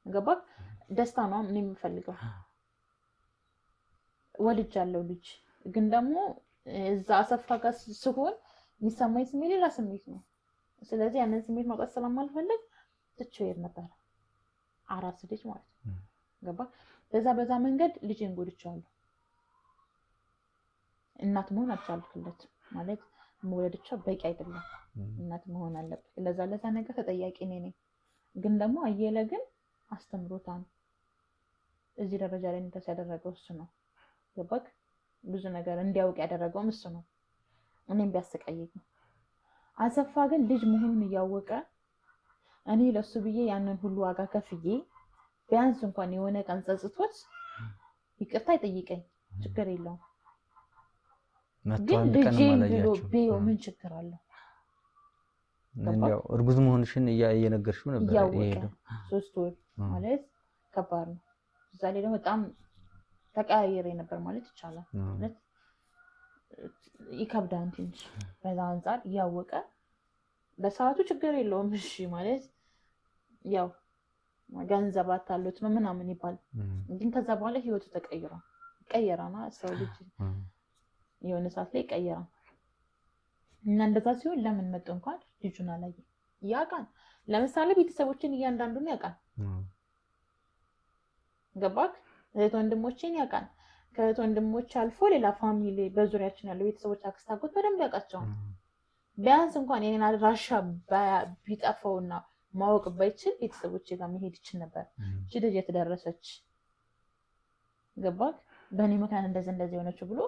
ገባክ? ደስታ ነው እኔ የምፈልገው። ወልጃለሁ ልጅ። ግን ደግሞ እዛ አሰፋ ጋር ስሆን የሚሰማኝ ስሜት ሌላ ስሜት ነው። ስለዚህ ያንን ስሜት ማውጣት ስለማልፈልግ ትቼው እሄድ ነበር። አራስ ልጅ ማለት ነው። ገባክ? በዛ መንገድ ልጅን ጎድቻለሁ። እናት መሆን አልቻልኩለት ማለት መውለድ ብቻ በቂ አይደለም። እናት መሆን አለበት። ለዛ ነገር ተጠያቂ ነኝ። ግን ደግሞ አየለ ግን አስተምሮታል። እዚህ ደረጃ ላይ እንድደርስ ያደረገው እሱ ነው። ገባክ? ብዙ ነገር እንዲያውቅ ያደረገውም እሱ ነው። እኔም ቢያሰቃየኝ ነው። አሰፋ ግን ልጅ መሆኑን እያወቀ እኔ ለሱ ብዬ ያንን ሁሉ ዋጋ ከፍዬ ቢያንስ እንኳን የሆነ ቀን ጸጽቶት ይቅርታ ይጠይቀኝ፣ ችግር የለውም። ግን ልጅ ብሎ ቢው ምን ችግር አለው? ያው እርጉዝ መሆንሽን እየነገርሽው ነበር። ይሄ 3 ወር ማለት ከባድ ነው። እዛ ላይ ደግሞ በጣም ተቀያየረ ነበር ማለት ይቻላል። ማለት ይከብዳል ትንሽ። በዛ አንፃር እያወቀ በሰዓቱ ችግር የለውም እሺ ማለት ያው ገንዘብ አታሉት ምናምን ይባል። ግን ከዛ በኋላ ህይወቱ ቀየራና ሰው ልጅ የሆነ ሰዓት ላይ ቀየራ እና እንደዛ ሲሆን ለምን መጡ እንኳን ልጁን አላየ ያውቃል። ለምሳሌ ቤተሰቦችን እያንዳንዱን ያውቃል። ገባክ? እህት ወንድሞችን ያውቃል። ከእህት ወንድሞች አልፎ ሌላ ፋሚሊ በዙሪያችን ያለው ቤተሰቦች አክስት አጎት በደንብ ያውቃቸዋል። ቢያንስ እንኳን የኔን አድራሻ ቢጠፋውና ማወቅ ባይችል ቤተሰቦቼ ጋር መሄድ ይችል ነበር። እቺ ልጅ የተደረሰች ገባክ? በእኔ ምክንያት እንደዚህ የሆነችው ብሎ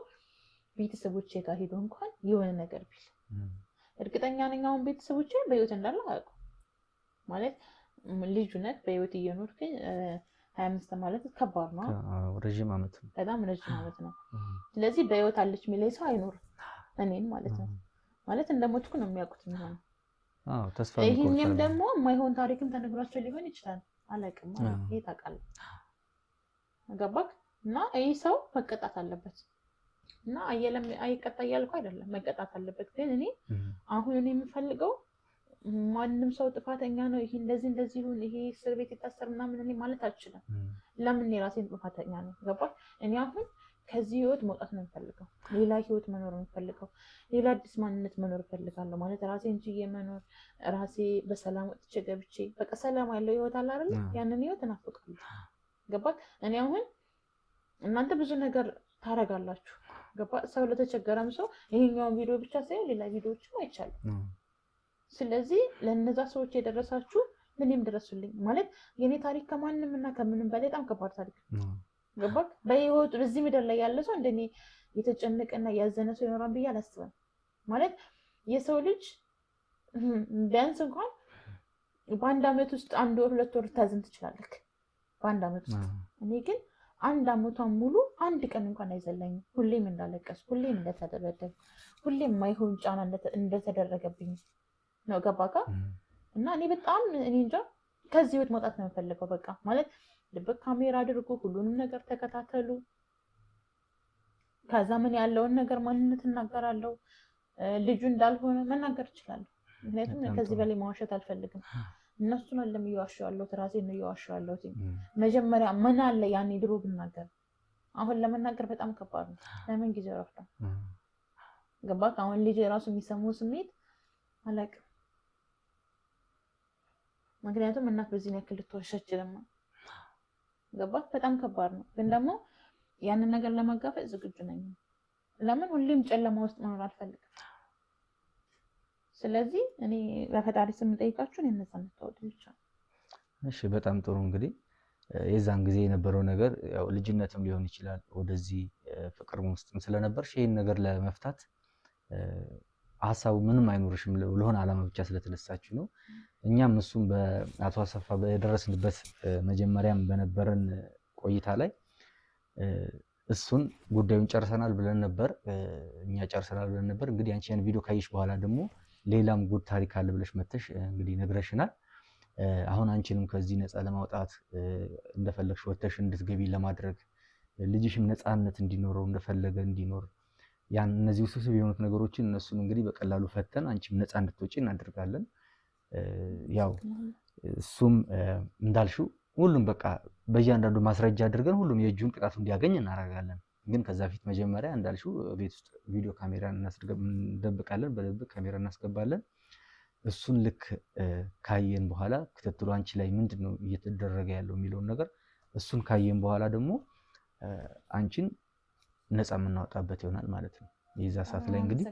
ቤተሰቦቼ ጋር ሄዶ እንኳን የሆነ ነገር ቢል እርግጠኛ ነኝ አሁን ቤተሰቦቼ በህይወት እንዳለ አያውቁም። ማለት ልጅነት በህይወት እየኖርኩኝ 25 ማለት ከባድ ነው። ረጅም ዓመት ነው። በጣም ረጅም ዓመት ነው። ስለዚህ በህይወት አለች የሚለኝ ሰው አይኖርም። እኔን ማለት ነው። ማለት እንደሞትኩ ነው የሚያውቁት የሚሆነው። ተስፋ ይሄንም ደግሞ የማይሆን ታሪክም ተነግሯቸው ሊሆን ይችላል። አላውቅም ማለት ይሄ ታውቃለህ። ገባክ? እና ይሄ ሰው መቀጣት አለበት። እና አየለም አይቀጣ እያልኩ አይደለም፣ መቀጣት አለበት። ግን እኔ አሁን የምፈልገው ማንም ሰው ጥፋተኛ ነው ይሄ እንደዚህ ይሁን ይሄ እስር ቤት ይታሰር ምናምን እኔ ማለት አልችልም። ለምን የራሴን ጥፋተኛ ነው? ገባክ? እኔ አሁን ከዚህ ህይወት መውጣት ነው የምፈልገው። ሌላ ህይወት መኖር ነው የምፈልገው። ሌላ አዲስ ማንነት መኖር እፈልጋለሁ። ማለት ራሴን ችዬ መኖር፣ ራሴ በሰላም ወጥቼ ገብቼ በቃ ሰላም ያለው ህይወት አለ አይደል? ያንን ህይወት እናፍቃለሁ። ገባክ? እኔ አሁን እናንተ ብዙ ነገር ታረጋላችሁ። ገባ? ሰው ለተቸገረም ሰው ይሄኛውን ቪዲዮ ብቻ ሳይሆን ሌላ ቪዲዮዎችም አይቻልም። ስለዚህ ለነዛ ሰዎች የደረሳችሁ ምንም ድረሱልኝ። ማለት የኔ ታሪክ ከማንም እና ከምንም በላይ በጣም ከባድ ታሪክ ነው። ገባክ? በህይወቱ በዚህ ምድር ላይ ያለ ሰው እንደኔ የተጨነቀና ያዘነ ሰው ይኖራል ብዬ አላስብም። ማለት የሰው ልጅ ቢያንስ እንኳን በአንድ አመት ውስጥ 1 ወር 2 ወር ታዝን ትችላለህ በአንድ አመት ውስጥ። እኔ ግን 1 አመቷን ሙሉ 1 ቀን እንኳን አይዘለኝም። ሁሌም እንዳለቀስ፣ ሁሌም እንደተደበደብ፣ ሁሌም ማይሆን ጫና እንደተደረገብኝ ነው። ገባካ? እና እኔ በጣም እኔ እንጃ ከዚህ ህይወት መውጣት ነው የምፈልገው። በቃ ማለት ልብ ካሜራ አድርጎ ሁሉንም ነገር ተከታተሉ። ከዛ ምን ያለውን ነገር ማንነት እናገራለሁ። ልጁ እንዳልሆነ መናገር እችላለሁ። ምክንያቱም ከዚህ በላይ ማዋሸት አልፈልግም። እነሱን አለም እየዋሸሁ ያለሁት ራሴን ነው እየዋሸሁ ያለሁት። መጀመሪያ ምን አለ ያኔ ድሮ ብናገር። አሁን ለመናገር በጣም ከባድ ነው። ለምን ጊዜ ረፍቷል። ገባክ? አሁን ልጅ የራሱ የሚሰማው ስሜት አላውቅም። ምክንያቱም እናት በዚህ ያክል ልትዋሽ አትችልም። ገባክ? በጣም ከባድ ነው። ግን ደግሞ ያንን ነገር ለመጋፈጥ ዝግጁ ነኝ። ለምን ሁሌም ጨለማ ውስጥ መኖር አልፈልግም። ስለዚህ እኔ በፈጣሪ ስም ጠይቃችሁ እኔ ነፃ እንድታወጡ ብቻ። እሺ፣ በጣም ጥሩ። እንግዲህ የዛን ጊዜ የነበረው ነገር ያው ልጅነትም ሊሆን ይችላል። ወደዚህ ፍቅር ውስጥም ስለነበርሽ ይሄን ነገር ለመፍታት ሀሳቡ ምንም አይኖርሽም። ለሆነ ዓላማ ብቻ ስለተነሳችሁ ነው። እኛም እሱም በአቶ አሰፋ በደረስንበት መጀመሪያም በነበረን ቆይታ ላይ እሱን ጉዳዩን ጨርሰናል ብለን ነበር። እኛ ጨርሰናል ብለን ነበር። እንግዲህ አንቺ ያን ቪዲዮ ካየሽ በኋላ ደግሞ ሌላም ጉድ ታሪክ አለ ብለሽ መተሽ እንግዲህ ነግረሽናል። አሁን አንቺንም ከዚህ ነፃ ለማውጣት እንደፈለግሽ ወተሽ እንድትገቢ ለማድረግ ልጅሽም ነፃነት እንዲኖረው እንደፈለገ እንዲኖር ያን እነዚህ ውስብስብ የሆኑት ነገሮችን እነሱን እንግዲህ በቀላሉ ፈተን አንቺም ነፃ እንድትወጪ እናደርጋለን። ያው እሱም እንዳልሽው ሁሉም በቃ በእያንዳንዱ ማስረጃ አድርገን ሁሉም የእጁን ቅጣቱ እንዲያገኝ እናደርጋለን። ግን ከዛ ፊት መጀመሪያ እንዳልሽው ቤት ውስጥ ቪዲዮ ካሜራ እንደብቃለን፣ በደብቅ ካሜራ እናስገባለን። እሱን ልክ ካየን በኋላ ክትትሉ አንቺ ላይ ምንድነው እየተደረገ ያለው የሚለውን ነገር እሱን ካየን በኋላ ደግሞ አንቺን ነፃ የምናወጣበት ይሆናል ማለት ነው። የዛ ሰዓት ላይ እንግዲህ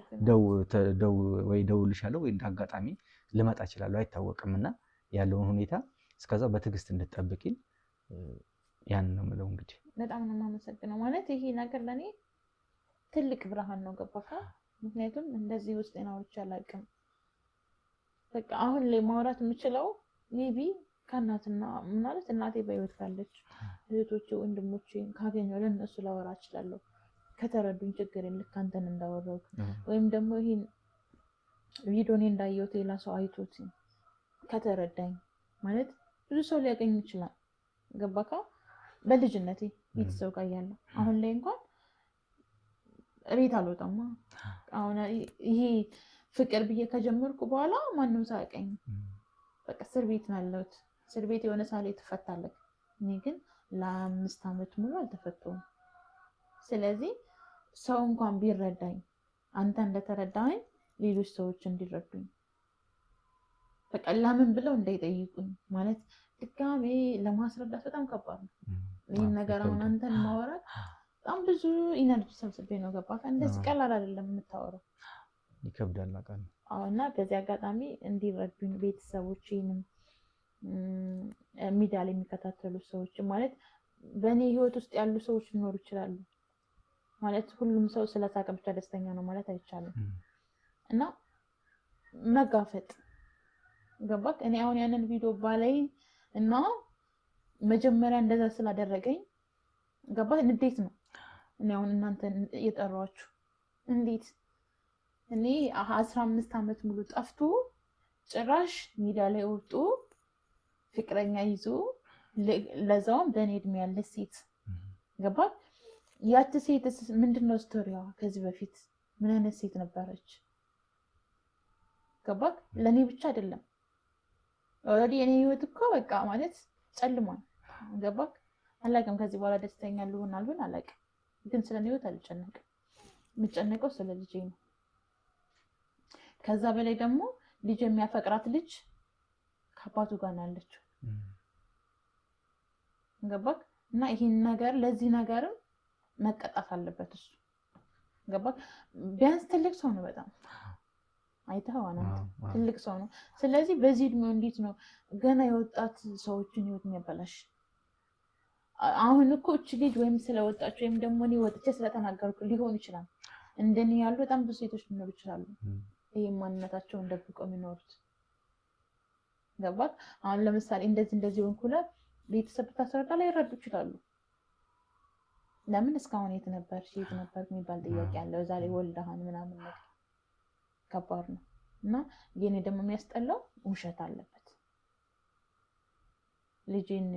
ደውልሻለሁ ወይ እንዳጋጣሚ ልመጣ እችላለሁ አይታወቅምና ያለውን ሁኔታ እስከዛ በትዕግስት እንድትጠብቂኝ ያን ነው የምለው። እንግዲህ በጣም ነው የማመሰግነው። ማለት ይሄ ነገር ለኔ ትልቅ ብርሃን ነው። ገባካ? ምክንያቱም እንደዚህ ውስጥ አውርቼ አላውቅም። በቃ አሁን ላይ ማውራት የምችለው ሜቢ ከእናትና ማለት እናቴ በህይወት ካለች እህቶቼ ወንድሞቼ ካገኘሁ ለእነሱ ላወራ እችላለሁ። ከተረዱኝ ችግር ልክ አንተን እንዳወራሁት ወይም ደግሞ ይሄን ቪዲዮኔ እንዳየሁት ሌላ ሰው አይቶት ከተረዳኝ ማለት ብዙ ሰው ሊያገኝ ይችላል። ገባካ? በልጅነቴ ቤተሰብ ጋር ያለው አሁን ላይ እንኳን እቤት አልወጣም። አሁን ይሄ ፍቅር ብዬ ከጀመርኩ በኋላ ማንም ሰው አያውቀኝም። በቃ እስር ቤት ነው ያለሁት። እስር ቤት የሆነ ሳሌ ትፈታለህ። እኔ ግን ለ5 ዓመት ሙሉ አልተፈታሁም። ስለዚህ ሰው እንኳን ቢረዳኝ አንተ እንደተረዳኝ ሌሎች ሰዎች እንዲረዱኝ በቃ ለምን ብለው እንዳይጠይቁኝ ማለት ድጋሜ ለማስረዳት በጣም ከባድ ነው። ይህን ነገር አሁን አንተን ማወራት በጣም ብዙ ኢነርጂ ሰብስቤ ነው። ገባህ? እንደዚህ ቀላል አይደለም የምታወራው፣ ይከብዳል። እና በዚህ አጋጣሚ እንዲረዱኝ ቤተሰቦቼንም ሚዲያ ላይ የሚከታተሉ ሰዎች ማለት በእኔ ህይወት ውስጥ ያሉ ሰዎች ሊኖሩ ይችላሉ። ማለት ሁሉም ሰው ስለሳቀ ብቻ ደስተኛ ነው ማለት አይቻልም። እና መጋፈጥ ገባክ? እኔ አሁን ያንን ቪዲዮ ባላይ እና መጀመሪያ እንደዛ ስላደረገኝ ገባክ? እንዴት ነው እኔ አሁን እናንተን የጠራኋችሁ? እንዴት እኔ 15 ዓመት ሙሉ ጠፍቶ ጭራሽ ሚዲያ ላይ ወጥቶ ፍቅረኛ ይዞ ለዛውም በእኔ እድሜ ያለች ሴት ገባክ? ያቺ ሴት ምንድነው ስቶሪዋ? ከዚህ በፊት ምን አይነት ሴት ነበረች? ገባክ? ለኔ ብቻ አይደለም ኦልሬዲ የኔ ህይወት እኮ በቃ ማለት ጨልሟል። ገባክ? አላውቅም ከዚህ በኋላ ደስተኛ ልሆን አልሆን አላውቅም፣ ግን ስለኔ ህይወት አልጨነቅም። የምጨነቀው ስለ ልጄ ነው። ከዛ በላይ ደግሞ ልጅ የሚያፈቅራት ልጅ ከአባቱ ጋር ነው ያለችው። ገባክ? እና ይሄን ነገር ለዚህ ነገርም መቀጣት አለበት እሱ። ገባክ? ቢያንስ ትልቅ ሰው ነው በጣም አይተኸዋል አንተ፣ ትልቅ ሰው ነው። ስለዚህ በዚህ እድሜው እንዴት ነው ገና የወጣት ሰዎችን ህይወት የሚያበላሽ? አሁን እኮ እቺ ልጅ ወይም ስለወጣች ወይም ደግሞ እኔ ወጥቼ ስለተናገርኩ ሊሆን ይችላል እንደኔ ያሉ በጣም ብዙ ሴቶች ሊኖሩ ይችላሉ፣ ይሄን ማንነታቸውን ደብቀው የሚኖሩት። ገባክ? አሁን ለምሳሌ እንደዚህ ሆንኩለ ቤተሰብ ታስረዳ ላይ ይረዱ ይችላሉ። ለምን እስካሁን የት ነበር የሚባል ጥያቄ አለ። በዛ ላይ ወልደሃን ምናምን ነገር ከባድ ነው። እና የኔ ደግሞ የሚያስጠላው ውሸት አለበት። ልጄን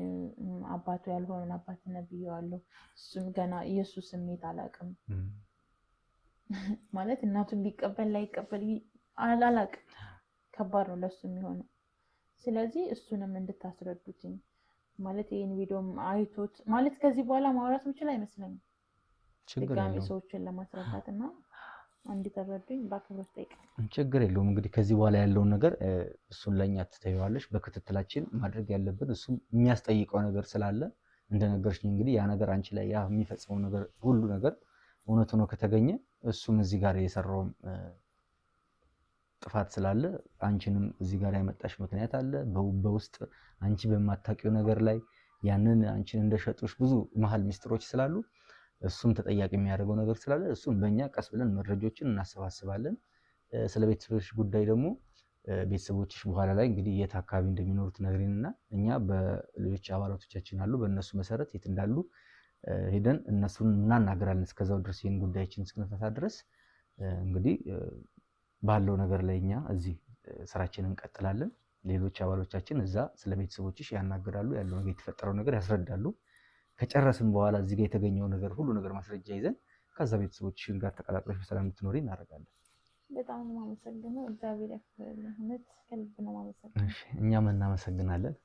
አባቱ ያልሆነን አባት ነብየዋለሁ። እሱም ገና ኢየሱስ ስሜት አላውቅም ማለት እናቱን ሊቀበል ላይቀበል አላውቅም። ከባድ ነው ለሱ የሚሆነው። ስለዚህ እሱንም እንድታስረዱትኝ ማለት ይሄን ቪዲዮም አይቶት ማለት ከዚህ በኋላ ማውራት ምችል አይመስለኝም ድጋሚ ሰዎችን ለማስረዳትና እንዲተረዱኝ በአክብሮት ጠይቃለሁ። ችግር የለውም። እንግዲህ ከዚህ በኋላ ያለውን ነገር እሱን ለእኛ ትተይዋለሽ። በክትትላችን ማድረግ ያለብን እሱም የሚያስጠይቀው ነገር ስላለ እንደነገርሽኝ እንግዲህ ያ ነገር አንቺ ላይ ያ የሚፈጽመው ነገር ሁሉ ነገር እውነት ሆኖ ከተገኘ እሱም እዚህ ጋር የሰራውም ጥፋት ስላለ አንቺንም እዚህ ጋር ያመጣሽ ምክንያት አለ። በውስጥ አንቺ በማታውቂው ነገር ላይ ያንን አንቺን እንደሸጡሽ ብዙ መሀል ሚስጥሮች ስላሉ እሱም ተጠያቂ የሚያደርገው ነገር ስላለ እሱን በእኛ ቀስ ብለን መረጃዎችን እናሰባስባለን። ስለ ቤተሰቦች ጉዳይ ደግሞ ቤተሰቦችሽ በኋላ ላይ እንግዲህ የት አካባቢ እንደሚኖሩት ነግሪንና እኛ በሌሎች አባላቶቻችን አሉ በእነሱ መሰረት የት እንዳሉ ሄደን እነሱን እናናገራለን። እስከዛው ድረስ ይህን ጉዳያችን እስክንፈታ ድረስ እንግዲህ ባለው ነገር ላይ እኛ እዚህ ስራችንን እንቀጥላለን። ሌሎች አባሎቻችን እዛ ስለ ቤተሰቦችሽ ያናገራሉ፣ ያለው ነገር የተፈጠረው ነገር ያስረዳሉ። ከጨረስን በኋላ እዚህ ጋር የተገኘው ነገር ሁሉ ነገር ማስረጃ ይዘን ከዛ ቤተሰቦችሽን ጋር ተቀላቅለሽ በሰላም እንድትኖሪ እናደርጋለን። በጣም ነው የማመሰግነው። እግዚአብሔር ያክብርልኝ። እውነት ከልብ ነው የማመሰግነው። እኛም እናመሰግናለን።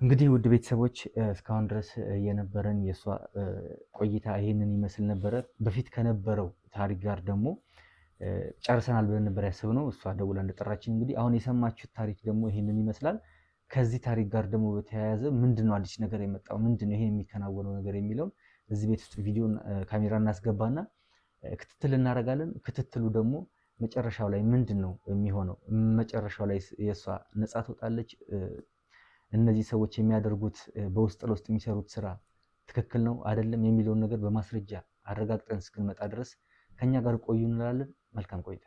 እንግዲህ ውድ ቤተሰቦች እስካሁን ድረስ የነበረን የእሷ ቆይታ ይህንን ይመስል ነበረ። በፊት ከነበረው ታሪክ ጋር ደግሞ ጨርሰናል ብለን ነበር ያሰብነው። እሷ ደውላ እንደጠራችን እንግዲህ አሁን የሰማችሁት ታሪክ ደግሞ ይህንን ይመስላል። ከዚህ ታሪክ ጋር ደግሞ በተያያዘ ምንድነው አዲስ ነገር የመጣው ምንድነው ይሄ የሚከናወነው ነገር የሚለውን እዚህ ቤት ውስጥ ቪዲዮን ካሜራ እናስገባና ክትትል እናደርጋለን። ክትትሉ ደግሞ መጨረሻው ላይ ምንድነው የሚሆነው? መጨረሻው ላይ የእሷ ነፃ ትወጣለች? እነዚህ ሰዎች የሚያደርጉት በውስጥ ለውስጥ የሚሰሩት ስራ ትክክል ነው አይደለም የሚለውን ነገር በማስረጃ አረጋግጠን እስክንመጣ ድረስ ከኛ ጋር ቆዩ እንላለን። መልካም ቆይታ።